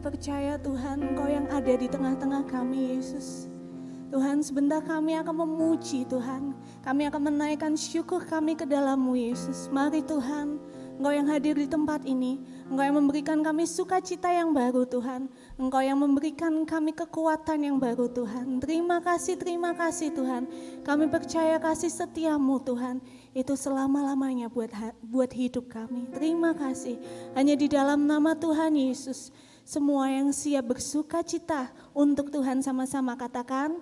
percaya Tuhan, Engkau yang ada di tengah-tengah kami, Yesus. Tuhan, sebentar kami akan memuji Tuhan. Kami akan menaikkan syukur kami ke dalam-Mu, Yesus. Mari Tuhan, Engkau yang hadir di tempat ini. Engkau yang memberikan kami sukacita yang baru, Tuhan. Engkau yang memberikan kami kekuatan yang baru, Tuhan. Terima kasih Tuhan. Kami percaya kasih setia-Mu, Tuhan. Itu selama-lamanya buat hidup kami. Terima kasih. Hanya di dalam nama Tuhan Yesus, semua yang siap bersukacita untuk Tuhan sama-sama katakan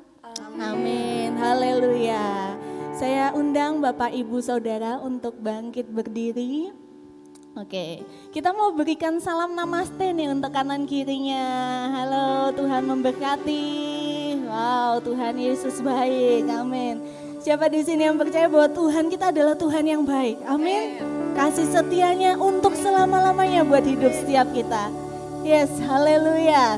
amin. Haleluya. Saya undang Bapak Ibu Saudara untuk bangkit berdiri. Oke, kita mau berikan salam namaste nih untuk kanan kirinya. Halo, Tuhan memberkati. Wow, Tuhan Yesus baik. Amin. Siapa di sini yang percaya bahwa Tuhan kita adalah Tuhan yang baik? Amin. Kasih setianya untuk selama-lamanya buat hidup setiap kita. Yes, haleluya.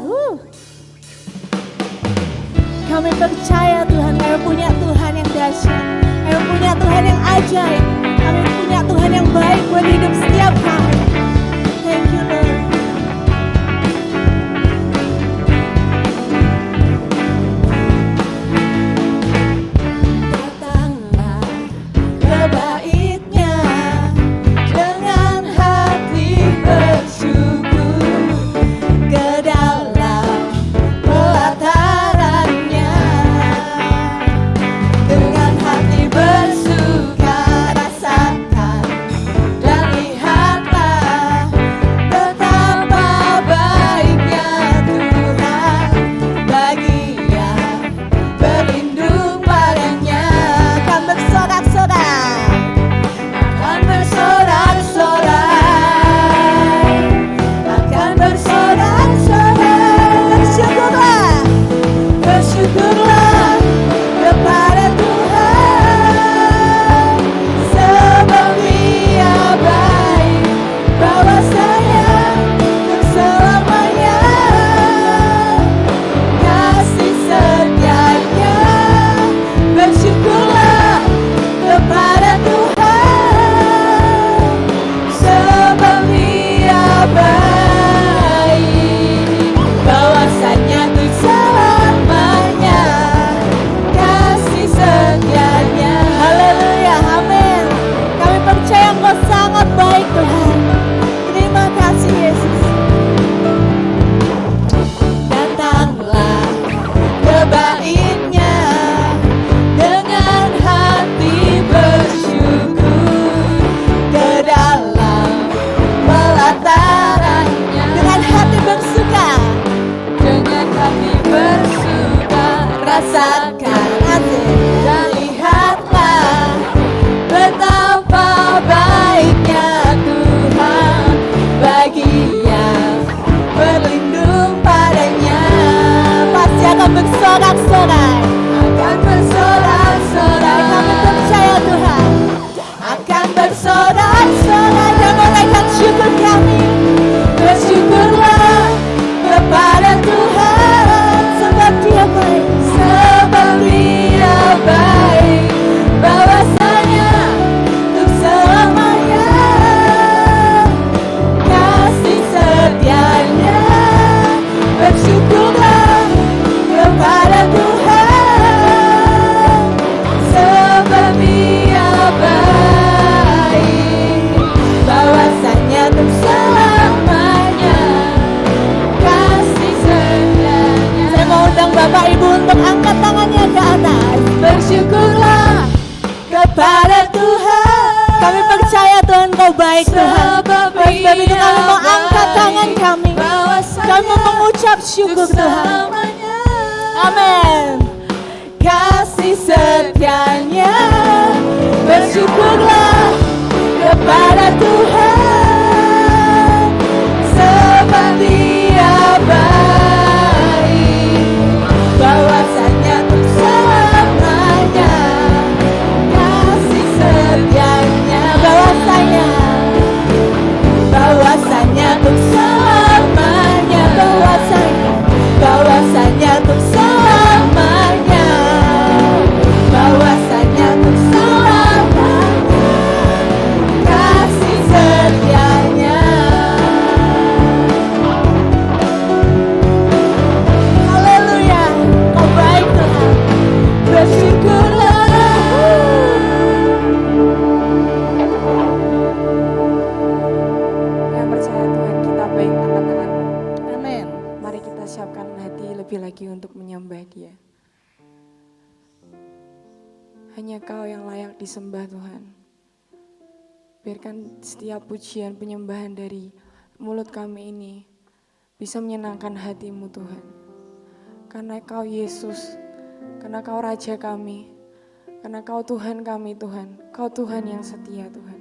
Kami percaya Tuhan, kami punya Tuhan yang dahsyat. Kami punya Tuhan yang ajaib. Kami punya Tuhan yang baik buat hidup setiap kami. Thank you Lord. Datanglah ke bait-Nya dengan hati bersyukur, ke dalam pelataran-Nya dengan hati bersuka. Rasakan dan lihatlah betapa baiknya Tuhan bagi yang berlindung padanya. Akan bersorak-sorai, akan bersorak-sorai, akan bersorak-sorai. Bersyukurlah, bersyukurlah kepada Tuhan, sebab Dia baik, bahwasanya untuk selamanya kasih setianya. Bersyukurlah kepada Tuhan, sebab Dia baik, bahwasanya untuk selamanya kasih setianya. Haleluya, amin. Kami percaya Engkau sangat baik Tuhan. Terima kasih Yesus. Datanglah ke bait-Nya dengan hati bersyukur, ke dalam pelataran-Nya dengan hati bersuka, dengan hati bersuka. Rasakan hati dan lihatlah betapa baiknya Tuhan bagi yang berlindung padanya. Pasti akan bersorak-sorai, akan bersorak-sorai. Kami percaya Tuhan akan bersorak-sorai dan menaikkan syukur kami. Bersyukurlah kepada Tuhan, sebab Dia baik, sebab Dia baik, bahwasanya untuk selamanya kasih setianya. Bersyukurlah kepada Tuhan, sebab Dia baik, bahwasanya untuk selamanya kasih setianya. Saya mau undang Bapak Ibu untuk angkat tangannya ke atas. Bersyukurlah kepada Tuhan. Kami percaya Tuhan Kau baik Tuhan. Oleh sebab itu kami mau angkat tangan kami. Kami mau mengucap syukur Tuhan. Amin. Kasih setianya. Bersyukurlah kepada Tuhan, sebab Dia baik, bahwasanya untuk selamanya kasih setianya. Bahwasanya untuk selamanya, bahwasanya untuk selamanya, bahwasanya untuk selamanya Hanya Kau yang layak disembah Tuhan. Biarkan setiap pujian penyembahan dari mulut kami ini bisa menyenangkan hati-Mu Tuhan. Karena Kau Yesus, karena Kau Raja kami, karena Kau Tuhan kami Tuhan, Kau Tuhan yang setia Tuhan.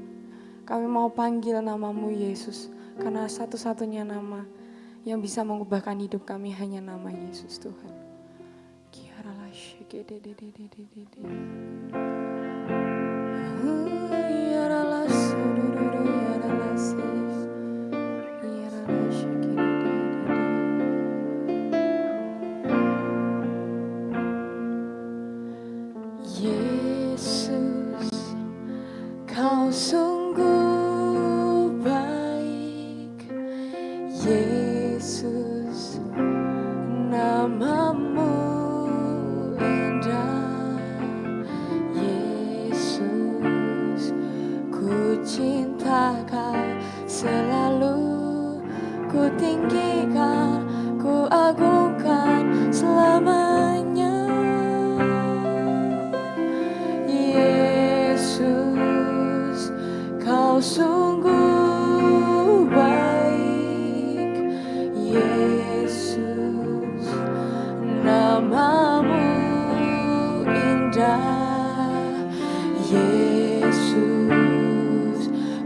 Kami mau panggil nama-Mu Yesus, karena satu-satunya nama yang bisa mengubahkan hidup kami hanya nama Yesus Tuhan. Yesus, Kau sungguh baik. Yesus, nama-Mu indah. Yesus, ku cinta Kau selalu, ku tinggikan, ku agungkan selamanya. Yesus, Kau sungguh baik. Yesus, nama-Mu indah. Yesus,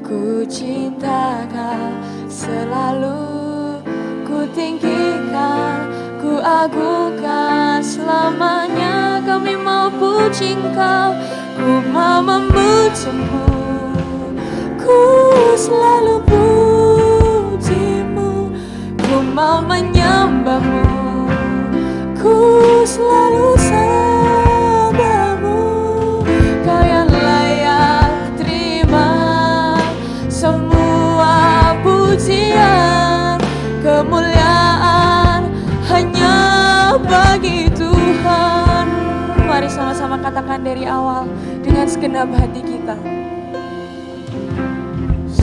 ku cinta Kau selalu, ku tinggikan, ku agungkan selamanya. Kami mau puji Engkau, ku mau memuji-Mu, ku selalu puji-Mu, ku mau menyembah-Mu, ku selalu sembah-Mu. Kau yang layak terima semua pujian, kemuliaan hanya bagi Tuhan. Mari sama-sama katakan dari awal dengan segenap hati kita.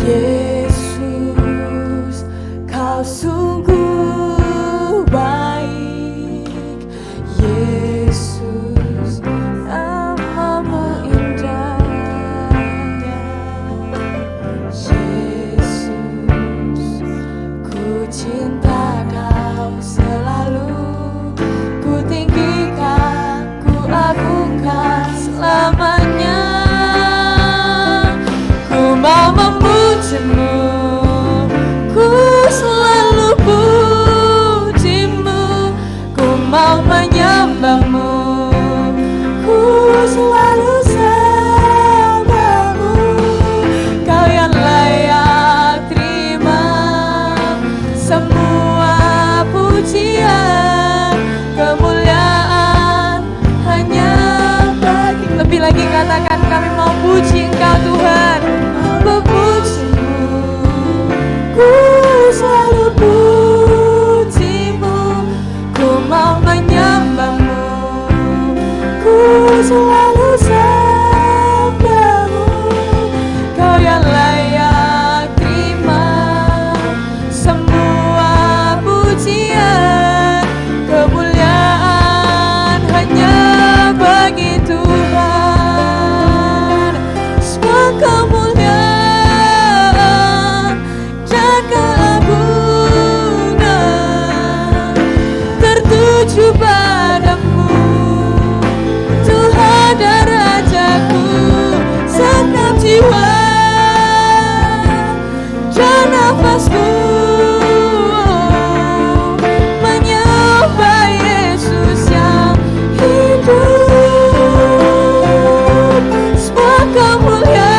Yesus, Kau sungguh baik. Yesus, nama-Mu indah. Yesus, ku cinta Kau selalu, ku tinggikan, ku agungkan selamanya. Ku mau memuji-Mu, ku selalu puji-Mu, ku mau menyembah-Mu, ku selalu sembah-Mu. Kau yang layak terima semua pujian, kemuliaan hanya bagi. Lebih lagi katakan, kami mau puji Engkau Tuhan, memuji-Mu, ku selalu puji-Mu, ku mau menyembah-Mu, ku selalu sembah-Mu. Kau yang layak terima semua pujian, kemuliaan hanya bagi Tuhan. Semua kemuliaan dan keagungan tertuju padamu, Tuhan dan Rajaku. Segenap jiwa dan nafasku menyembah Yesus yang hidup. Semua kemuliaan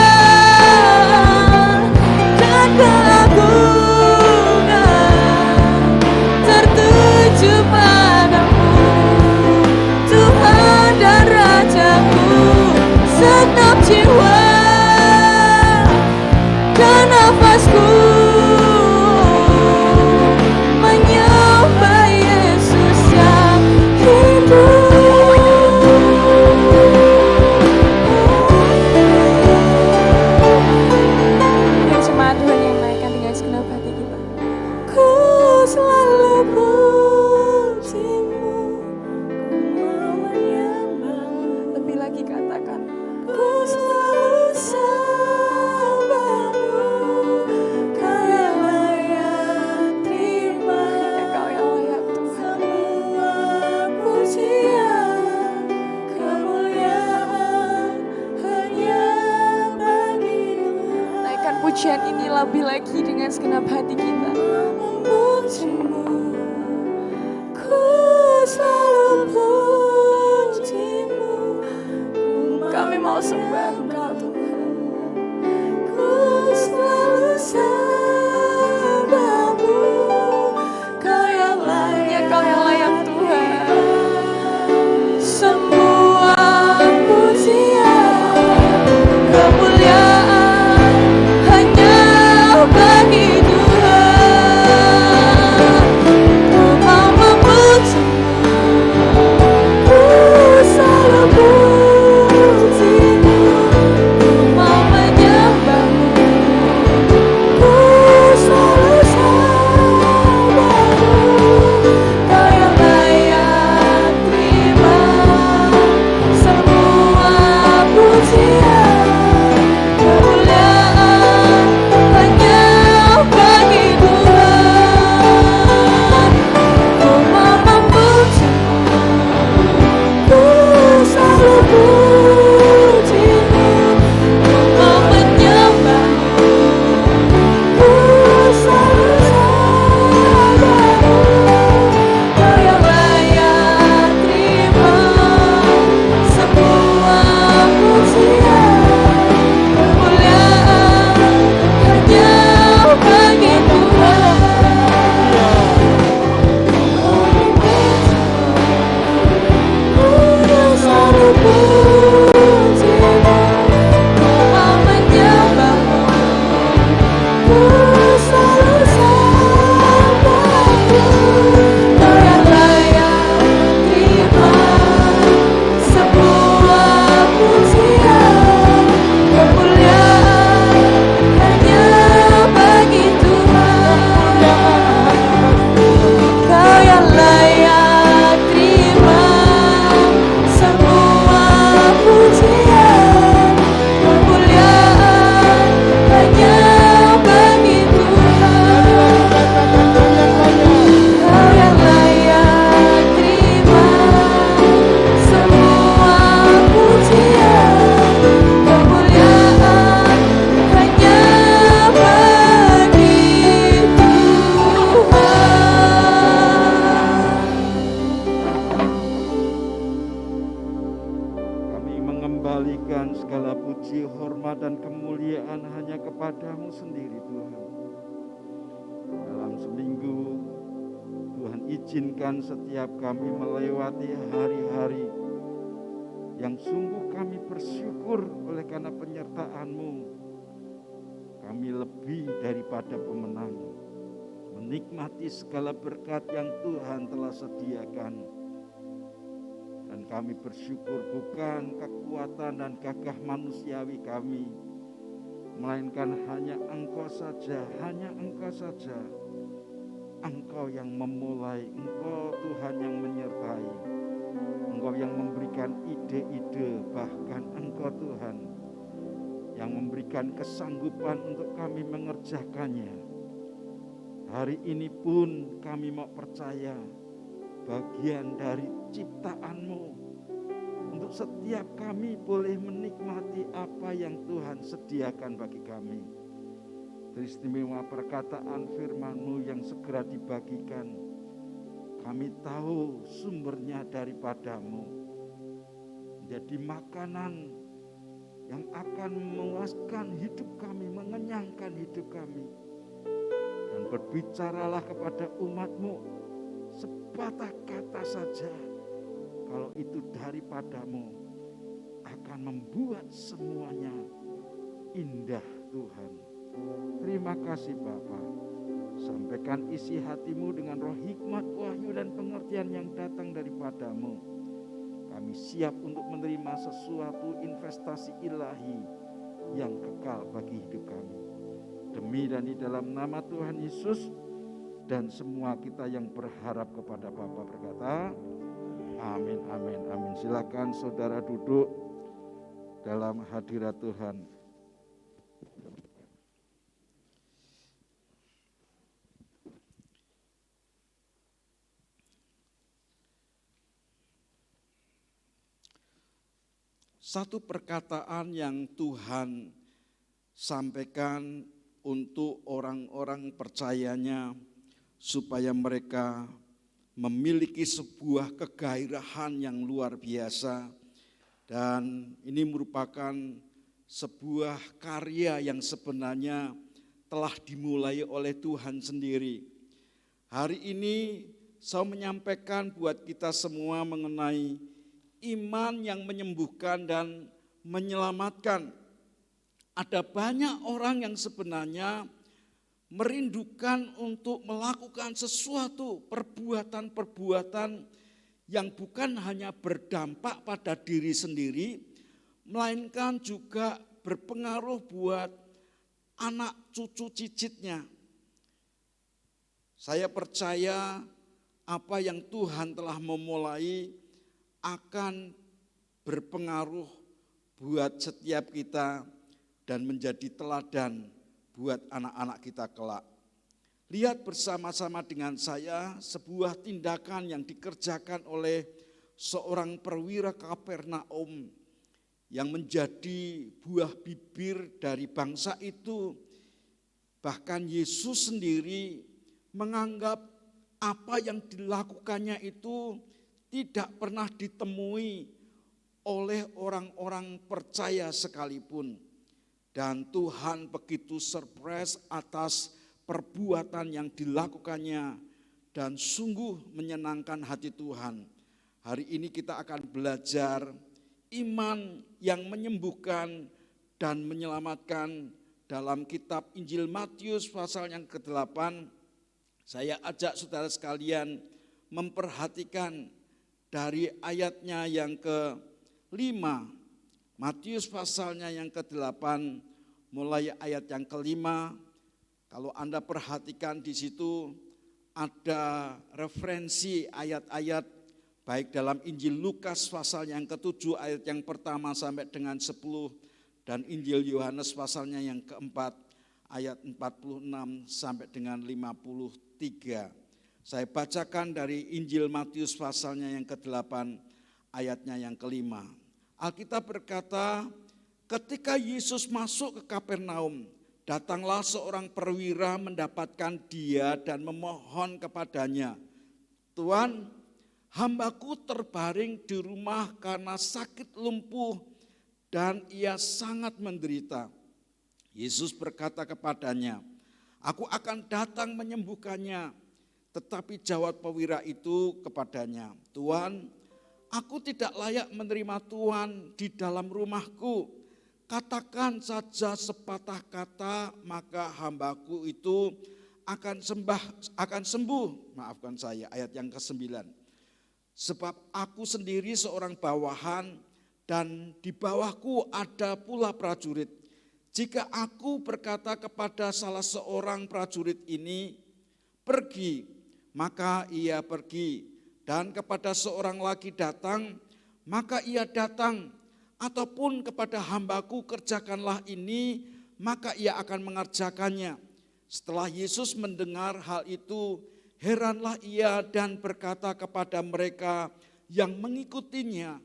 dan keagungan tertuju padamu, Tuhan dan Rajaku. Segenap jiwa dan nafasku menyembah Yesus yang hidup. Dengan semangat Tuhan yang naikkan dengan segenap hati kita. Ku selalu puji-Mu, ku mau menyembah-Mu. Lebih lagi katakan, ku selalu sembahmu, Kau yang layak terima hanya Kau yang layak Tuhan. semua pujian, kemuliaan hanya bagi Tuhan. Naikkan pujian ini lebih lagi dengan segenap hati kita. Memujimu, ku selalu pujimu, Kami mau sembah Engkau Tuhan. ku selalu sembahmu, Kau yang Hanya layak Kau yang layak Tuhan. semua pujian, kemuliaan hanya bagi Tuhan. Ku mau memujimu, ku selalu pujimu, ku mau menyembahmu, ku selalu sembahmu, Kau yang layak terima semua pujian, kemuliaan hanya bagi Tuhan. Ku mau memujimu, ku selalu pujimu, ku mau menyembahmu, ku selalu sembahmu, Kau yang layak terima semua pujian, kemuliaan hanya bagi Tuhan. Ku selalu pujimu, ku mau menyembahmu, ku selalu sembahmu, Kau yang layak terima semua pujian, kemuliaan hanya bagi Tuhan. Kau yang layak terima semua pujian, kemuliaan hanya bagi Tuhan. Kau yang layak terima semua pujian, kemuliaan hanya bagi Tuhan. Kami mengembalikan segala puji, hormat, dan kemuliaan hanya kepadamu sendiri Tuhan. Dalam seminggu, Tuhan izinkan setiap kami melewati hari-hari yang sungguh kami bersyukur oleh karena penyertaan-Mu. Kami lebih daripada pemenang, menikmati segala berkat yang Tuhan telah sediakan. Dan kami bersyukur bukan kekuatan dan gagah manusiawi kami, melainkan hanya Engkau saja, hanya Engkau saja. Engkau yang memulai, Engkau Tuhan yang menyertai, Engkau yang memberikan ide-ide, bahkan Engkau Tuhan yang memberikan kesanggupan untuk kami mengerjakannya. Hari ini pun kami mau percaya bagian dari ciptaan-Mu untuk setiap kami boleh menikmati apa yang Tuhan sediakan bagi kami. Teristimewa perkataan firman-Mu yang segera dibagikan. Kami tahu sumbernya daripada-Mu. Menjadi makanan yang akan memuaskan hidup kami, mengenyangkan hidup kami. Dan berbicaralah kepada umat-Mu sepatah kata saja, kalau itu daripada-Mu, akan membuat semuanya indah Tuhan. Terima kasih Bapa. Sampaikan isi hati-Mu dengan roh hikmat, wahyu, dan pengertian yang datang daripada-Mu. Kami siap untuk menerima sesuatu investasi ilahi yang kekal bagi hidup kami. Demi dan di dalam nama Tuhan Yesus, dan semua kita yang berharap kepada Bapa berkata, amin, amin, amin. Silakan saudara duduk. dalam hadirat Tuhan. Satu perkataan yang Tuhan sampaikan untuk orang-orang percayanya supaya mereka memiliki sebuah kegairahan yang luar biasa, dan ini merupakan sebuah karya yang sebenarnya telah dimulai oleh Tuhan sendiri. Hari ini saya menyampaikan buat kita semua mengenai iman yang menyembuhkan dan menyelamatkan. Ada banyak orang yang sebenarnya merindukan untuk melakukan sesuatu perbuatan-perbuatan yang bukan hanya berdampak pada diri sendiri, melainkan juga berpengaruh buat anak cucu cicitnya. Saya percaya apa yang Tuhan telah memulai akan berpengaruh buat setiap kita dan menjadi teladan buat anak-anak kita kelak. Lihat bersama-sama dengan saya sebuah tindakan yang dikerjakan oleh seorang perwira Kapernaum yang menjadi buah bibir dari bangsa itu. Bahkan Yesus sendiri menganggap apa yang dilakukannya itu tidak pernah ditemui oleh orang-orang percaya sekalipun. Dan Tuhan begitu surprise atas perbuatan yang dilakukannya dan sungguh menyenangkan hati Tuhan. Hari ini kita akan belajar iman yang menyembuhkan dan menyelamatkan dalam kitab Injil Matius pasal yang ke-8. Saya ajak saudara sekalian memperhatikan dari ayatnya yang ke-5, Matius pasalnya yang ke-8, mulai ayat yang ke-5. Kalau Anda perhatikan di situ ada referensi ayat-ayat baik dalam Injil Lukas pasal yang ke-7 ayat yang pertama sampai dengan 10 dan Injil Yohanes pasalnya yang ke-4 ayat 46 sampai dengan 53. Saya bacakan dari Injil Matius pasalnya yang ke-8 ayatnya yang ke-5. Alkitab berkata, ketika Yesus masuk ke Kapernaum, datanglah seorang perwira mendapatkan dia dan memohon kepadanya, Tuan, hambaku terbaring di rumah karena sakit lumpuh dan ia sangat menderita. Yesus berkata kepadanya, aku akan datang menyembuhkannya. Tetapi jawab perwira itu kepadanya, Tuan, aku tidak layak menerima Tuan di dalam rumahku. Katakan saja sepatah kata, maka hambaku itu akan sembuh. Maafkan saya, ayat yang ke-9. Sebab aku sendiri seorang bawahan dan di bawahku ada pula prajurit. Jika aku berkata kepada salah seorang prajurit ini, pergi, maka ia pergi, dan kepada seorang lagi datang, maka ia datang, ataupun kepada hambaku kerjakanlah ini, maka ia akan mengerjakannya. Setelah Yesus mendengar hal itu, heranlah ia dan berkata kepada mereka yang mengikutinya,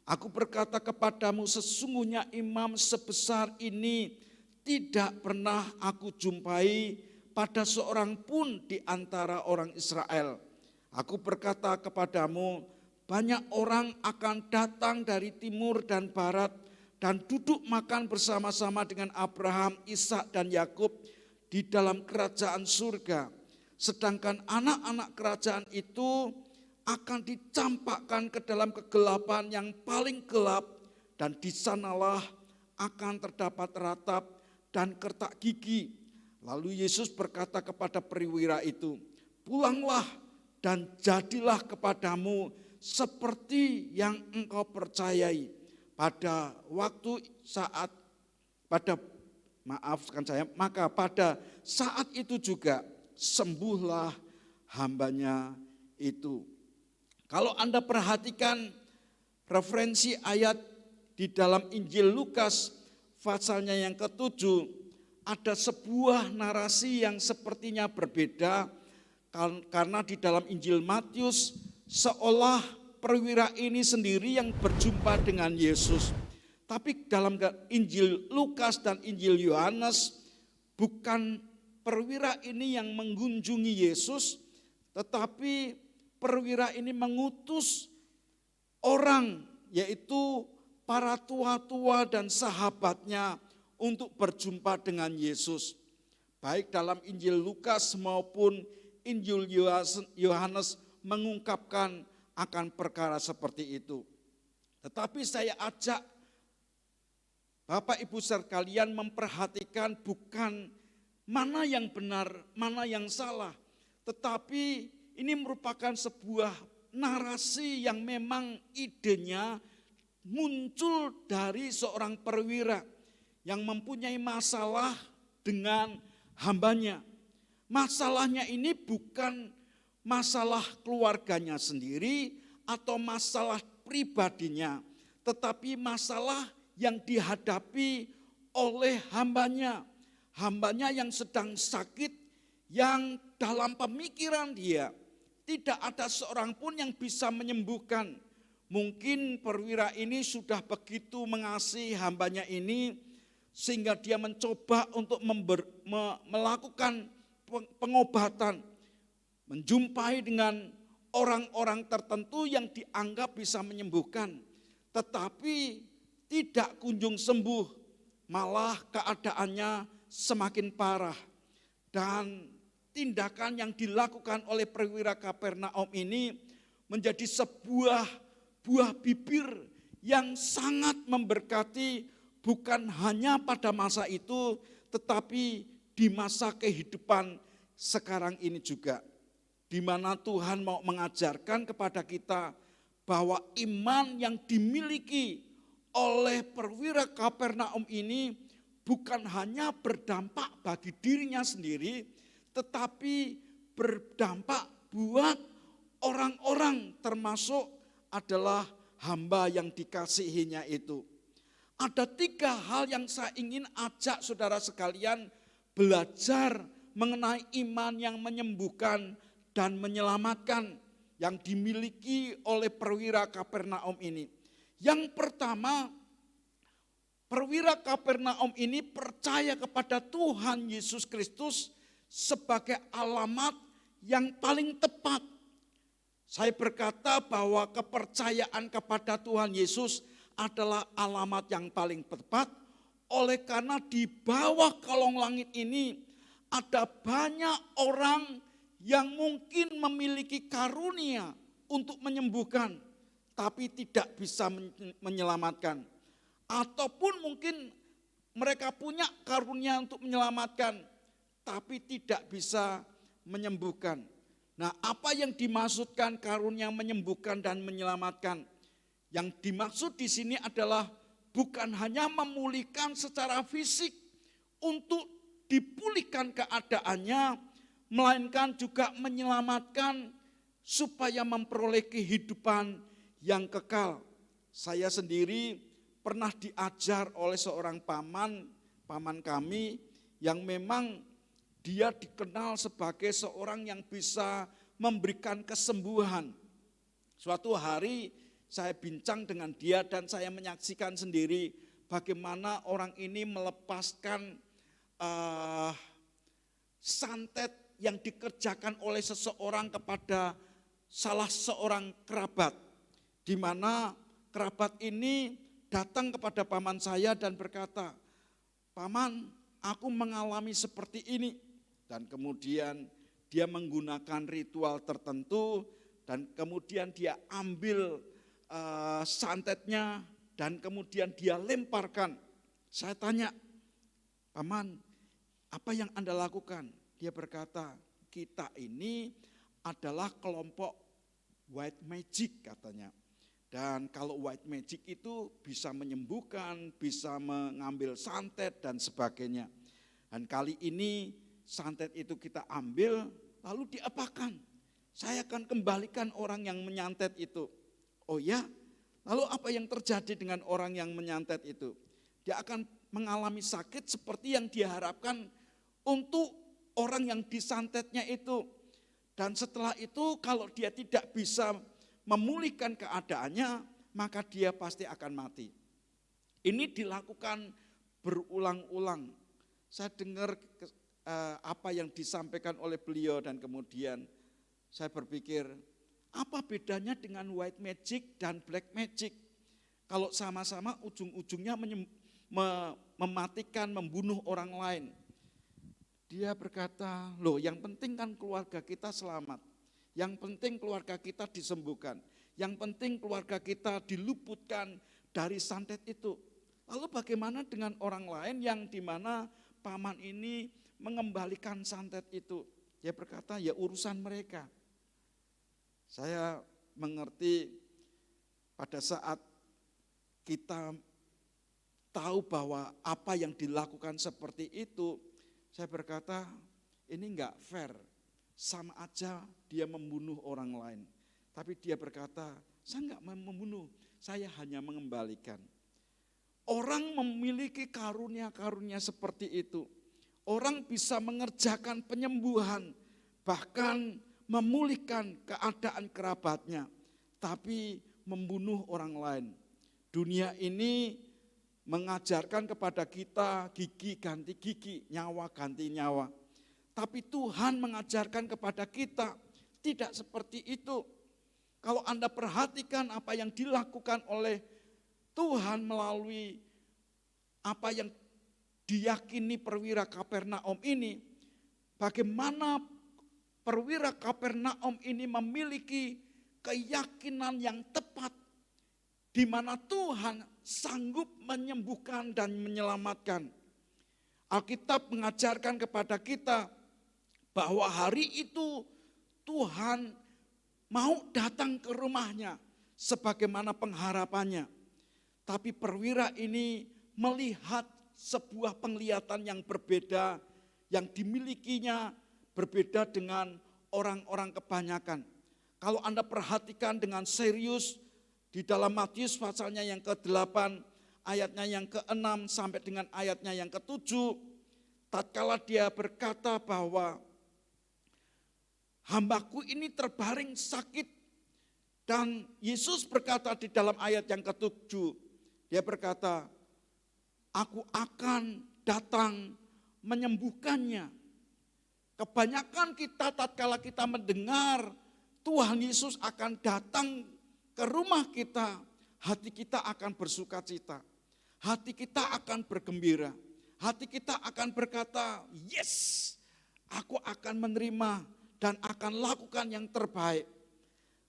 aku berkata kepadamu sesungguhnya imam sebesar ini tidak pernah aku jumpai pada seorang pun di antara orang Israel. Aku berkata kepadamu, banyak orang akan datang dari timur dan barat dan duduk makan bersama-sama dengan Abraham, Ishak dan Yakub di dalam kerajaan surga. Sedangkan anak-anak kerajaan itu akan dicampakkan ke dalam kegelapan yang paling gelap, dan di sanalah akan terdapat ratap dan kertak gigi. Lalu Yesus berkata kepada perwira itu, pulanglah dan jadilah kepadamu seperti yang engkau percayai. Maka pada saat itu juga sembuhlah hambanya itu. Kalau Anda perhatikan referensi ayat di dalam Injil Lukas pasalnya yang ke-7 ada sebuah narasi yang sepertinya berbeda, karena di dalam Injil Matius seolah perwira ini sendiri yang berjumpa dengan Yesus. Tapi dalam Injil Lukas dan Injil Yohanes bukan perwira ini yang mengunjungi Yesus, tetapi perwira ini mengutus orang, yaitu para tua-tua dan sahabatnya untuk berjumpa dengan Yesus. Baik dalam Injil Lukas maupun Injil Yohanes mengungkapkan akan perkara seperti itu. Tetapi saya ajak Bapak Ibu sekalian memperhatikan bukan mana yang benar, mana yang salah. Tetapi ini merupakan sebuah narasi yang memang idenya muncul dari seorang perwira yang mempunyai masalah dengan hambanya. Masalahnya ini bukan masalah keluarganya sendiri atau masalah pribadinya, tetapi masalah yang dihadapi oleh hambanya. Hambanya yang sedang sakit, yang dalam pemikiran dia tidak ada seorang pun yang bisa menyembuhkan. Mungkin perwira ini sudah begitu mengasihi hambanya ini sehingga dia mencoba untuk melakukan pengobatan, menjumpai dengan orang-orang tertentu yang dianggap bisa menyembuhkan, tetapi tidak kunjung sembuh, malah keadaannya semakin parah. Dan tindakan yang dilakukan oleh perwira Kapernaum ini menjadi sebuah buah bibir yang sangat memberkati, bukan hanya pada masa itu, tetapi di masa kehidupan sekarang ini juga. Di mana Tuhan mau mengajarkan kepada kita bahwa iman yang dimiliki oleh perwira Kapernaum ini bukan hanya berdampak bagi dirinya sendiri, tetapi berdampak buat orang-orang, termasuk adalah hamba yang dikasihinya itu. Ada 3 hal yang saya ingin ajak saudara sekalian belajar mengenai iman yang menyembuhkan dan menyelamatkan yang dimiliki oleh perwira Kapernaum ini. Yang pertama, perwira Kapernaum ini percaya kepada Tuhan Yesus Kristus sebagai alamat yang paling tepat. Saya berkata bahwa kepercayaan kepada Tuhan Yesus adalah alamat yang paling tepat, oleh karena di bawah kolong langit ini ada banyak orang yang mungkin memiliki karunia untuk menyembuhkan, tapi tidak bisa menyelamatkan. Ataupun mungkin mereka punya karunia untuk menyelamatkan, tapi tidak bisa menyembuhkan. Nah, apa yang dimaksudkan karunia menyembuhkan dan menyelamatkan? Yang dimaksud di sini adalah bukan hanya memulihkan secara fisik untuk dipulihkan keadaannya, melainkan juga menyelamatkan supaya memperoleh kehidupan yang kekal. Saya sendiri pernah diajar oleh seorang paman kami yang memang dia dikenal sebagai seorang yang bisa memberikan kesembuhan. Suatu hari saya bincang dengan dia dan saya menyaksikan sendiri bagaimana orang ini melepaskan santet yang dikerjakan oleh seseorang kepada salah seorang kerabat, di mana kerabat ini datang kepada paman saya dan berkata, "Paman, aku mengalami seperti ini." Dan kemudian dia menggunakan ritual tertentu dan kemudian dia ambil santetnya dan kemudian dia lemparkan. Saya tanya, "Paman, apa yang Anda lakukan?" Dia berkata, "Kita ini adalah kelompok white magic," katanya. Dan kalau white magic itu bisa menyembuhkan, bisa mengambil santet dan sebagainya. Dan kali ini santet itu kita ambil lalu diapakan? Saya akan kembalikan orang yang menyantet itu. Oh ya, Lalu apa yang terjadi dengan orang yang menyantet itu? Dia akan mengalami sakit seperti yang diharapkan untuk orang yang disantetnya itu. Dan setelah itu kalau dia tidak bisa memulihkan keadaannya, maka dia pasti akan mati. Ini dilakukan berulang-ulang. Saya dengar apa yang disampaikan oleh beliau dan kemudian saya berpikir, apa bedanya dengan white magic dan black magic? Kalau sama-sama ujung-ujungnya mematikan, membunuh orang lain. Dia berkata, loh yang penting kan keluarga kita selamat. Yang penting keluarga kita disembuhkan. Yang penting keluarga kita diluputkan dari santet itu. Lalu bagaimana dengan orang lain yang dimana paman ini mengembalikan santet itu? Dia berkata, ya urusan mereka. Saya mengerti pada saat kita tahu bahwa apa yang dilakukan seperti itu, saya berkata ini enggak fair, sama aja dia membunuh orang lain. Tapi dia berkata, saya enggak membunuh, saya hanya mengembalikan. Orang memiliki karunia-karunia seperti itu. Orang bisa mengerjakan penyembuhan, bahkan memulihkan keadaan kerabatnya, tapi membunuh orang lain. Dunia ini mengajarkan kepada kita gigi ganti gigi, nyawa ganti nyawa. Tapi Tuhan mengajarkan kepada kita tidak seperti itu. Kalau Anda perhatikan apa yang dilakukan oleh Tuhan melalui apa yang diyakini perwira Kapernaum ini, bagaimana perwira Kapernaum ini memiliki keyakinan yang tepat di mana Tuhan sanggup menyembuhkan dan menyelamatkan. Alkitab mengajarkan kepada kita bahwa hari itu Tuhan mau datang ke rumahnya sebagaimana pengharapannya. Tapi perwira ini melihat sebuah penglihatan yang berbeda yang dimilikinya berbeda dengan orang-orang kebanyakan. Kalau Anda perhatikan dengan serius di dalam Matius pasalnya yang ke-8, ayatnya yang ke-6 sampai dengan ayatnya yang ke-7, tatkala dia berkata bahwa hambaku ini terbaring sakit, dan Yesus berkata di dalam ayat yang ke-7, dia berkata, aku akan datang menyembuhkannya. Kebanyakan kita tatkala kita mendengar Tuhan Yesus akan datang ke rumah kita, hati kita akan bersuka cita. Hati kita akan bergembira. Hati kita akan berkata, yes, aku akan menerima dan akan lakukan yang terbaik.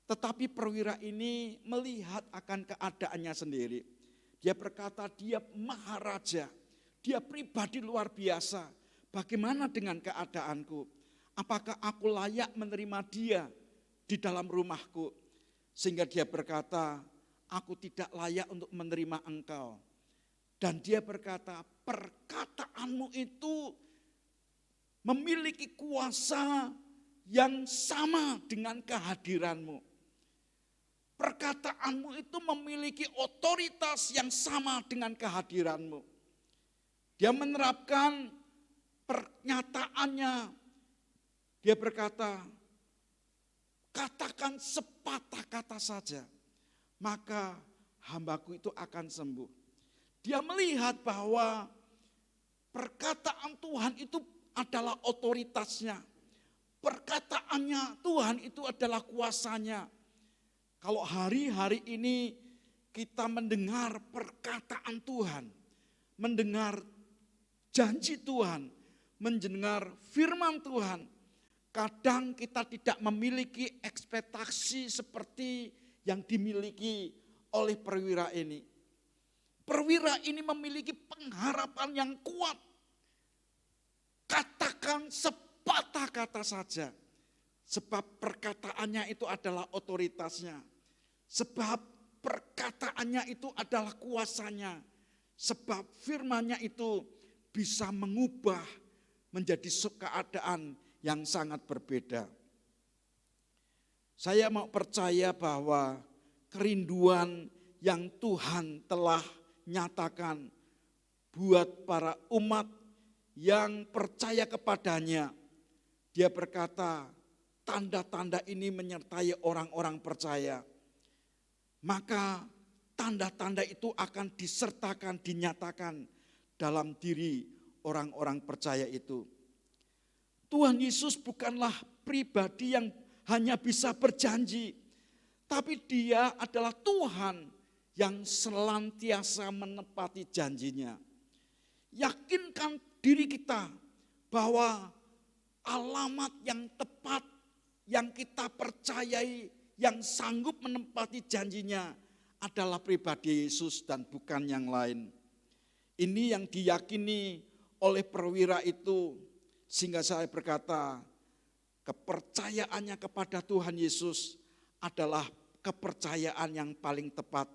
Tetapi perwira ini melihat akan keadaannya sendiri. Dia berkata dia maharaja, dia pribadi luar biasa. Bagaimana dengan keadaanku? Apakah aku layak menerima dia di dalam rumahku? Sehingga dia berkata, aku tidak layak untuk menerima engkau. Dan dia berkata, perkataanmu itu memiliki kuasa yang sama dengan kehadiranmu. Perkataanmu itu memiliki otoritas yang sama dengan kehadiranmu. Dia menerapkan pernyataannya. Dia berkata, katakan sepatah kata saja, maka hambaku itu akan sembuh. Dia melihat bahwa perkataan Tuhan itu adalah otoritasnya. Perkataannya Tuhan itu adalah kuasanya. Kalau hari-hari ini kita mendengar perkataan Tuhan, mendengar janji Tuhan, mendengar firman Tuhan, kadang kita tidak memiliki ekspektasi seperti yang dimiliki oleh perwira ini. Perwira ini memiliki pengharapan yang kuat. Katakan sepatah kata saja. Sebab perkataannya itu adalah otoritasnya. Sebab perkataannya itu adalah kuasanya. Sebab firmannya itu bisa mengubah menjadi keadaan yang sangat berbeda. Saya mau percaya bahwa kerinduan yang Tuhan telah nyatakan buat para umat yang percaya kepadanya. Dia berkata, tanda-tanda ini menyertai orang-orang percaya. Maka tanda-tanda itu akan disertakan, dinyatakan dalam diri orang-orang percaya itu. Tuhan Yesus bukanlah pribadi yang hanya bisa berjanji, tapi Dia adalah Tuhan yang senantiasa menepati janjinya. Yakinkan diri kita bahwa alamat yang tepat yang kita percayai, yang sanggup menepati janjinya adalah pribadi Yesus dan bukan yang lain. Ini yang diyakini oleh perwira itu, sehingga saya berkata kepercayaannya kepada Tuhan Yesus adalah kepercayaan yang paling tepat.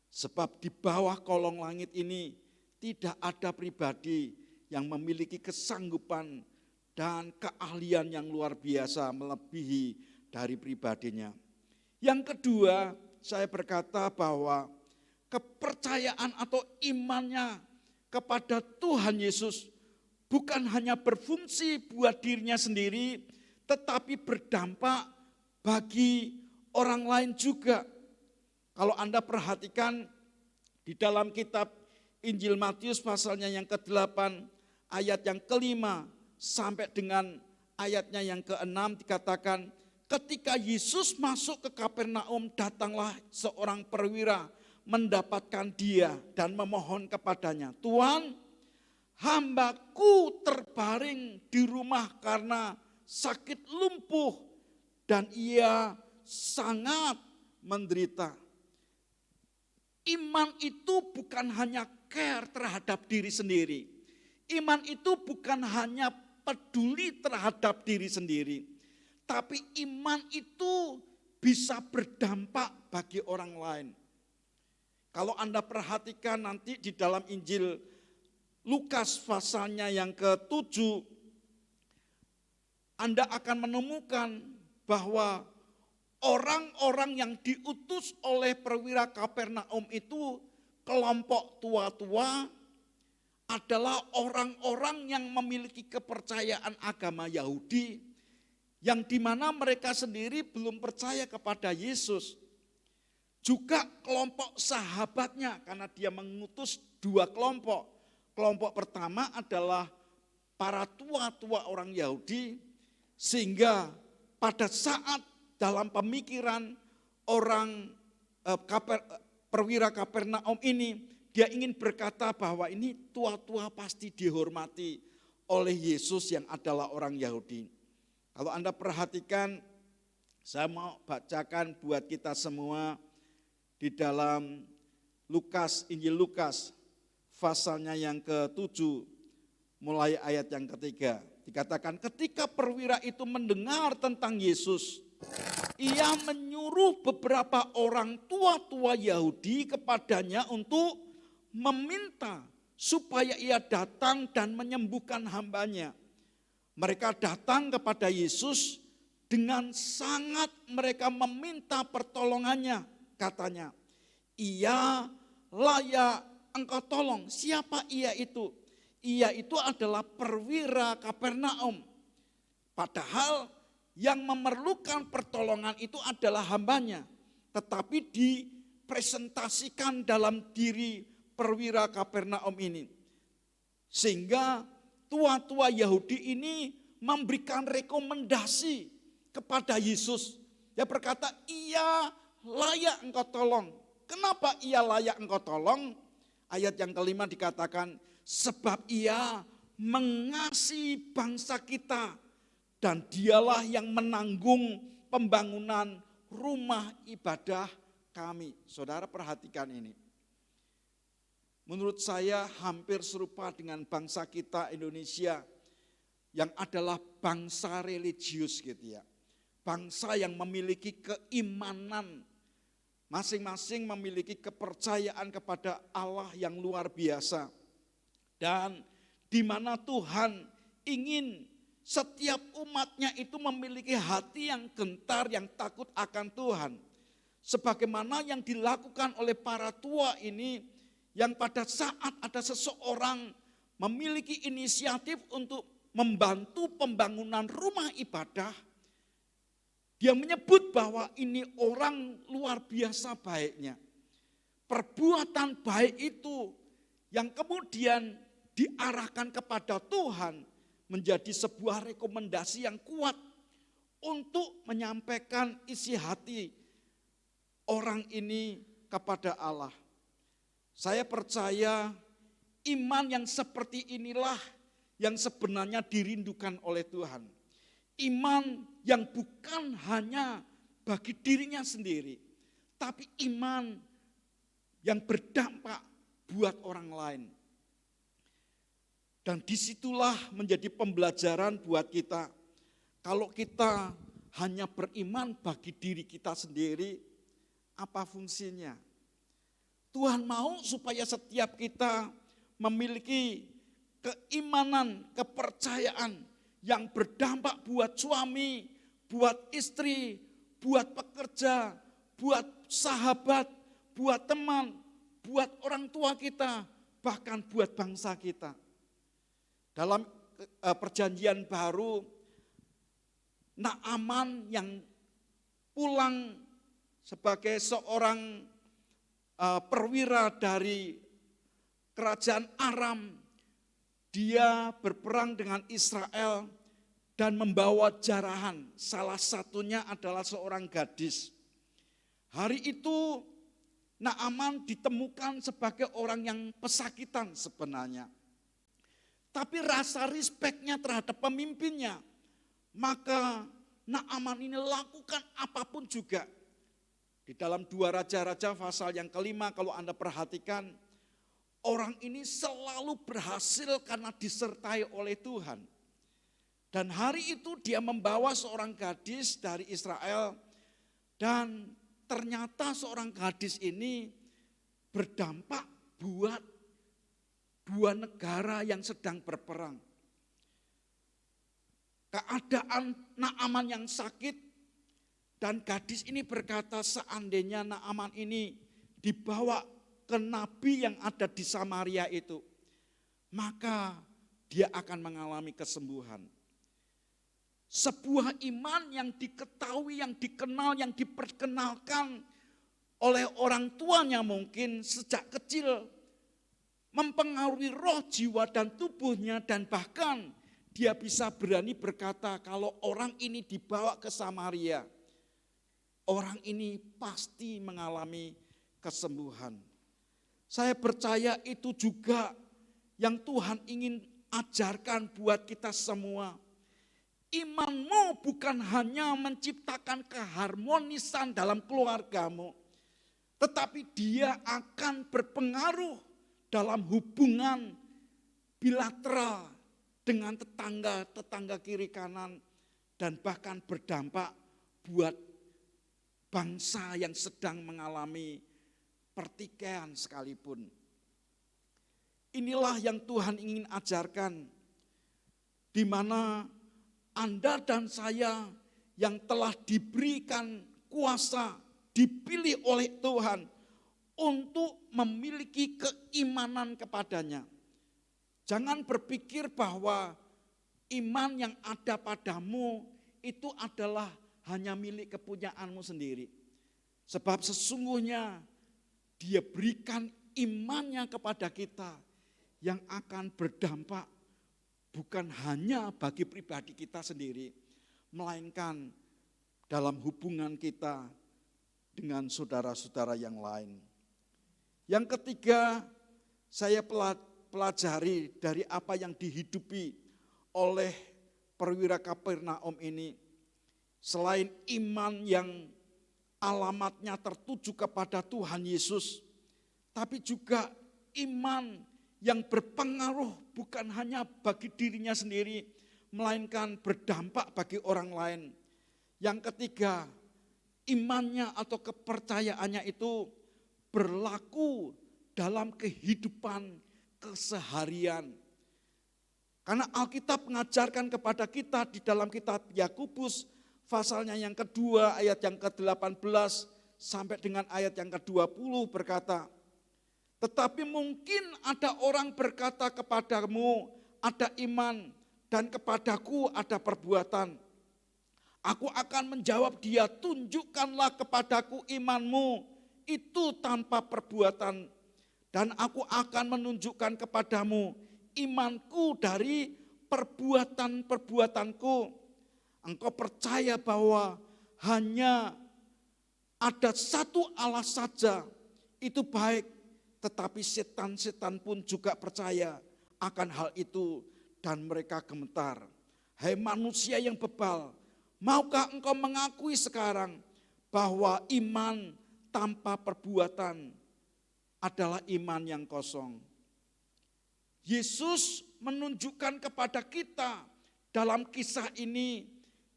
Sebab di bawah kolong langit ini tidak ada pribadi yang memiliki kesanggupan dan keahlian yang luar biasa melebihi dari pribadinya. Yang kedua, saya berkata bahwa kepercayaan atau imannya kepada Tuhan Yesus bukan hanya berfungsi buat dirinya sendiri, tetapi berdampak bagi orang lain juga. Kalau Anda perhatikan di dalam kitab Injil Matius pasalnya yang ke-8 ayat yang ke-5 sampai dengan ayatnya yang ke-6 dikatakan, ketika Yesus masuk ke Kapernaum, datanglah seorang perwira mendapatkan dia dan memohon kepadanya, Tuhan, hambaku terbaring di rumah karena sakit lumpuh dan ia sangat menderita. Iman itu bukan hanya care terhadap diri sendiri. Iman itu bukan hanya peduli terhadap diri sendiri. Tapi iman itu bisa berdampak bagi orang lain. Kalau Anda perhatikan nanti di dalam Injil Lukas pasalnya yang ke-7, Anda akan menemukan bahwa orang-orang yang diutus oleh perwira Kapernaum itu, kelompok tua-tua, adalah orang-orang yang memiliki kepercayaan agama Yahudi, yang dimana mereka sendiri belum percaya kepada Yesus. Juga kelompok sahabatnya, karena dia mengutus dua kelompok. Kelompok pertama adalah para tua-tua orang Yahudi, sehingga pada saat dalam pemikiran orang perwira Kapernaum ini, dia ingin berkata bahwa ini tua-tua pasti dihormati oleh Yesus yang adalah orang Yahudi. Kalau Anda perhatikan, saya mau bacakan buat kita semua di dalam Injil Lukas, pasalnya yang ke-7, mulai ayat yang ke-3. Dikatakan ketika perwira itu mendengar tentang Yesus, ia menyuruh beberapa orang tua-tua Yahudi kepadanya untuk meminta supaya ia datang dan menyembuhkan hambanya. Mereka datang kepada Yesus dengan sangat mereka meminta pertolongannya. Katanya, ia layak engkau tolong. Siapa ia itu? Ia itu adalah perwira Kapernaum. Padahal yang memerlukan pertolongan itu adalah hambanya. Tetapi dipresentasikan dalam diri perwira Kapernaum ini. Sehingga tua-tua Yahudi ini memberikan rekomendasi kepada Yesus. Dia berkata, ia layak engkau tolong. Kenapa ia layak engkau tolong? Ayat yang ke-5 dikatakan, sebab ia mengasihi bangsa kita dan dialah yang menanggung pembangunan rumah ibadah kami. Saudara perhatikan ini. Menurut saya hampir serupa dengan bangsa kita Indonesia yang adalah bangsa religius gitu ya. Bangsa yang memiliki keimanan, masing-masing memiliki kepercayaan kepada Allah yang luar biasa. Dan di mana Tuhan ingin setiap umatnya itu memiliki hati yang gentar, yang takut akan Tuhan. sebagaimana yang dilakukan oleh para tua ini, yang pada saat ada seseorang memiliki inisiatif untuk membantu pembangunan rumah ibadah, dia menyebut bahwa ini orang luar biasa baiknya. Perbuatan baik itu yang kemudian diarahkan kepada Tuhan menjadi sebuah rekomendasi yang kuat untuk menyampaikan isi hati orang ini kepada Allah. Saya percaya iman yang seperti inilah yang sebenarnya dirindukan oleh Tuhan. Iman yang bukan hanya bagi dirinya sendiri, tapi iman yang berdampak buat orang lain. Dan disitulah menjadi pembelajaran buat kita. Kalau kita hanya beriman bagi diri kita sendiri, apa fungsinya? Tuhan mau supaya setiap kita memiliki keimanan, kepercayaan yang berdampak buat suami, buat istri, buat pekerja, buat sahabat, buat teman, buat orang tua kita, bahkan buat bangsa kita. Dalam perjanjian baru, Naaman yang pulang sebagai seorang perwira dari kerajaan Aram, dia berperang dengan Israel dan membawa jarahan. Salah satunya adalah seorang gadis. Hari itu Naaman ditemukan sebagai orang yang pesakitan sebenarnya. Tapi rasa respeknya terhadap pemimpinnya, maka Naaman ini lakukan apapun juga. Di dalam 2 Raja-Raja pasal yang kelima, kalau Anda perhatikan, orang ini selalu berhasil karena disertai oleh Tuhan. Dan hari itu dia membawa seorang gadis dari Israel, dan ternyata seorang gadis ini berdampak buat 2 negara yang sedang berperang. Keadaan Naaman yang sakit, dan gadis ini berkata seandainya Naaman ini dibawa ke nabi yang ada di Samaria itu, maka dia akan mengalami kesembuhan. Sebuah iman yang diketahui, yang dikenal, yang diperkenalkan oleh orang tuanya mungkin sejak kecil, mempengaruhi roh, jiwa, dan tubuhnya, dan bahkan dia bisa berani berkata kalau orang ini dibawa ke Samaria, orang ini pasti mengalami kesembuhan. Saya percaya itu juga yang Tuhan ingin ajarkan buat kita semua. Imanmu bukan hanya menciptakan keharmonisan dalam keluargamu, tetapi dia akan berpengaruh dalam hubungan bilateral dengan tetangga kiri kanan, dan bahkan berdampak buat bangsa yang sedang mengalami pertikaian sekalipun. Inilah yang Tuhan ingin ajarkan, di mana Anda dan saya yang telah diberikan kuasa, dipilih oleh Tuhan untuk memiliki keimanan kepadanya. Jangan berpikir bahwa iman yang ada padamu itu adalah hanya milik kepunyaanmu sendiri. Sebab sesungguhnya dia berikan imannya kepada kita yang akan berdampak bukan hanya bagi pribadi kita sendiri, melainkan dalam hubungan kita dengan saudara-saudara yang lain. Yang ketiga, saya pelajari dari apa yang dihidupi oleh perwira Kapernaum ini. Selain iman yang alamatnya tertuju kepada Tuhan Yesus, tapi juga iman yang berpengaruh bukan hanya bagi dirinya sendiri, melainkan berdampak bagi orang lain. Yang ketiga, imannya atau kepercayaannya itu berlaku dalam kehidupan keseharian. Karena Alkitab mengajarkan kepada kita di dalam kitab Yakobus pasalnya yang kedua ayat yang ke-18, sampai dengan ayat yang ke-20 berkata, tetapi mungkin ada orang berkata kepadamu ada iman dan kepadaku ada perbuatan. Aku akan menjawab dia, tunjukkanlah kepadaku imanmu itu tanpa perbuatan. Dan aku akan menunjukkan kepadamu imanku dari perbuatan-perbuatanku. Engkau percaya bahwa hanya ada satu Allah saja, itu baik. Tetapi setan-setan pun juga percaya akan hal itu dan mereka gemetar. Hai manusia yang bebal, maukah engkau mengakui sekarang bahwa iman tanpa perbuatan adalah iman yang kosong? Yesus menunjukkan kepada kita dalam kisah ini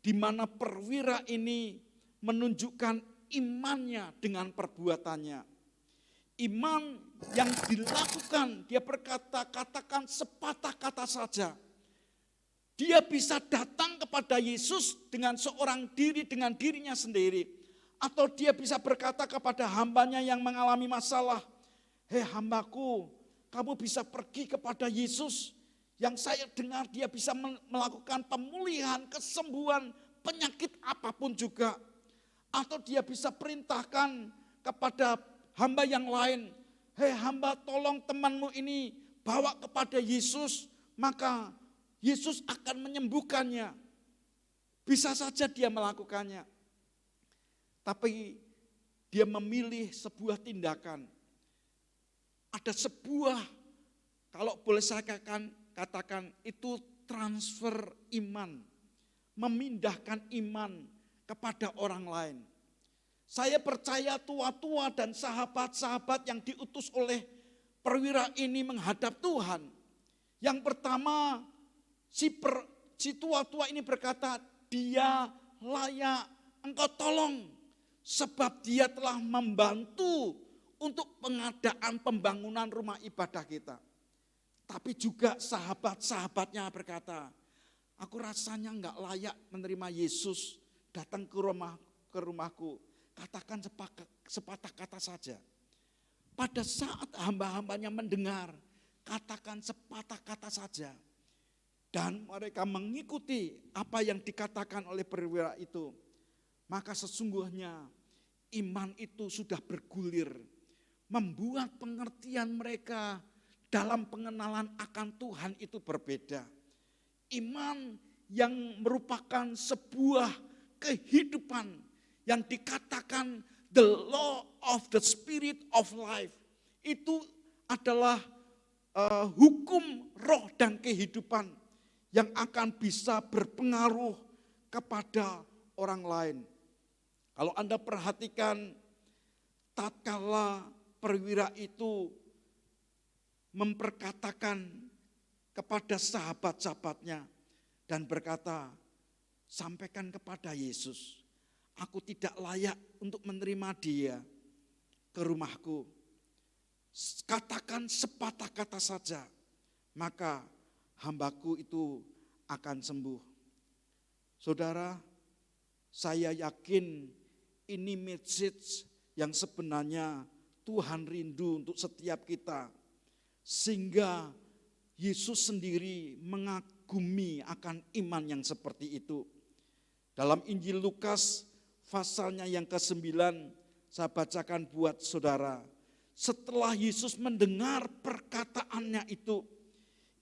di mana perwira ini menunjukkan imannya dengan perbuatannya. Iman yang dilakukan, dia berkata, katakan sepatah kata saja. Dia bisa datang kepada Yesus dengan seorang diri, dengan dirinya sendiri. Atau dia bisa berkata kepada hambanya yang mengalami masalah, hei hambaku, kamu bisa pergi kepada Yesus. Yang saya dengar dia bisa melakukan pemulihan, kesembuhan, penyakit apapun juga. Atau dia bisa perintahkan kepada hamba yang lain, hei hamba tolong temanmu ini bawa kepada Yesus, maka Yesus akan menyembuhkannya. Bisa saja dia melakukannya. Tapi dia memilih sebuah tindakan. Ada sebuah, kalau boleh saya katakan itu transfer iman. Memindahkan iman kepada orang lain. Saya percaya tua-tua dan sahabat-sahabat yang diutus oleh perwira ini menghadap Tuhan. Yang pertama, si tua-tua ini berkata, dia layak engkau tolong. Sebab dia telah membantu untuk pengadaan pembangunan rumah ibadah kita. Tapi juga sahabat-sahabatnya berkata, aku rasanya enggak layak menerima Yesus datang ke rumahku. Katakan sepatah kata saja. Pada saat hamba-hambanya mendengar, katakan sepatah kata saja. Dan mereka mengikuti apa yang dikatakan oleh perwira itu. Maka sesungguhnya iman itu sudah bergulir. Membuat pengertian mereka dalam pengenalan akan Tuhan itu berbeda. Iman yang merupakan sebuah kehidupan yang dikatakan the law of the spirit of life. Itu adalah hukum roh dan kehidupan yang akan bisa berpengaruh kepada orang lain. Kalau Anda perhatikan, tatkala perwira itu memperkatakan kepada sahabat-sahabatnya dan berkata, sampaikan kepada Yesus, aku tidak layak untuk menerima dia ke rumahku. Katakan sepatah kata saja, maka hambaku itu akan sembuh. Saudara, saya yakin ini message yang sebenarnya Tuhan rindu untuk setiap kita. Sehingga Yesus sendiri mengagumi akan iman yang seperti itu. Dalam Injil Lukas pasalnya yang ke-9, saya bacakan buat saudara. Setelah Yesus mendengar perkataannya itu,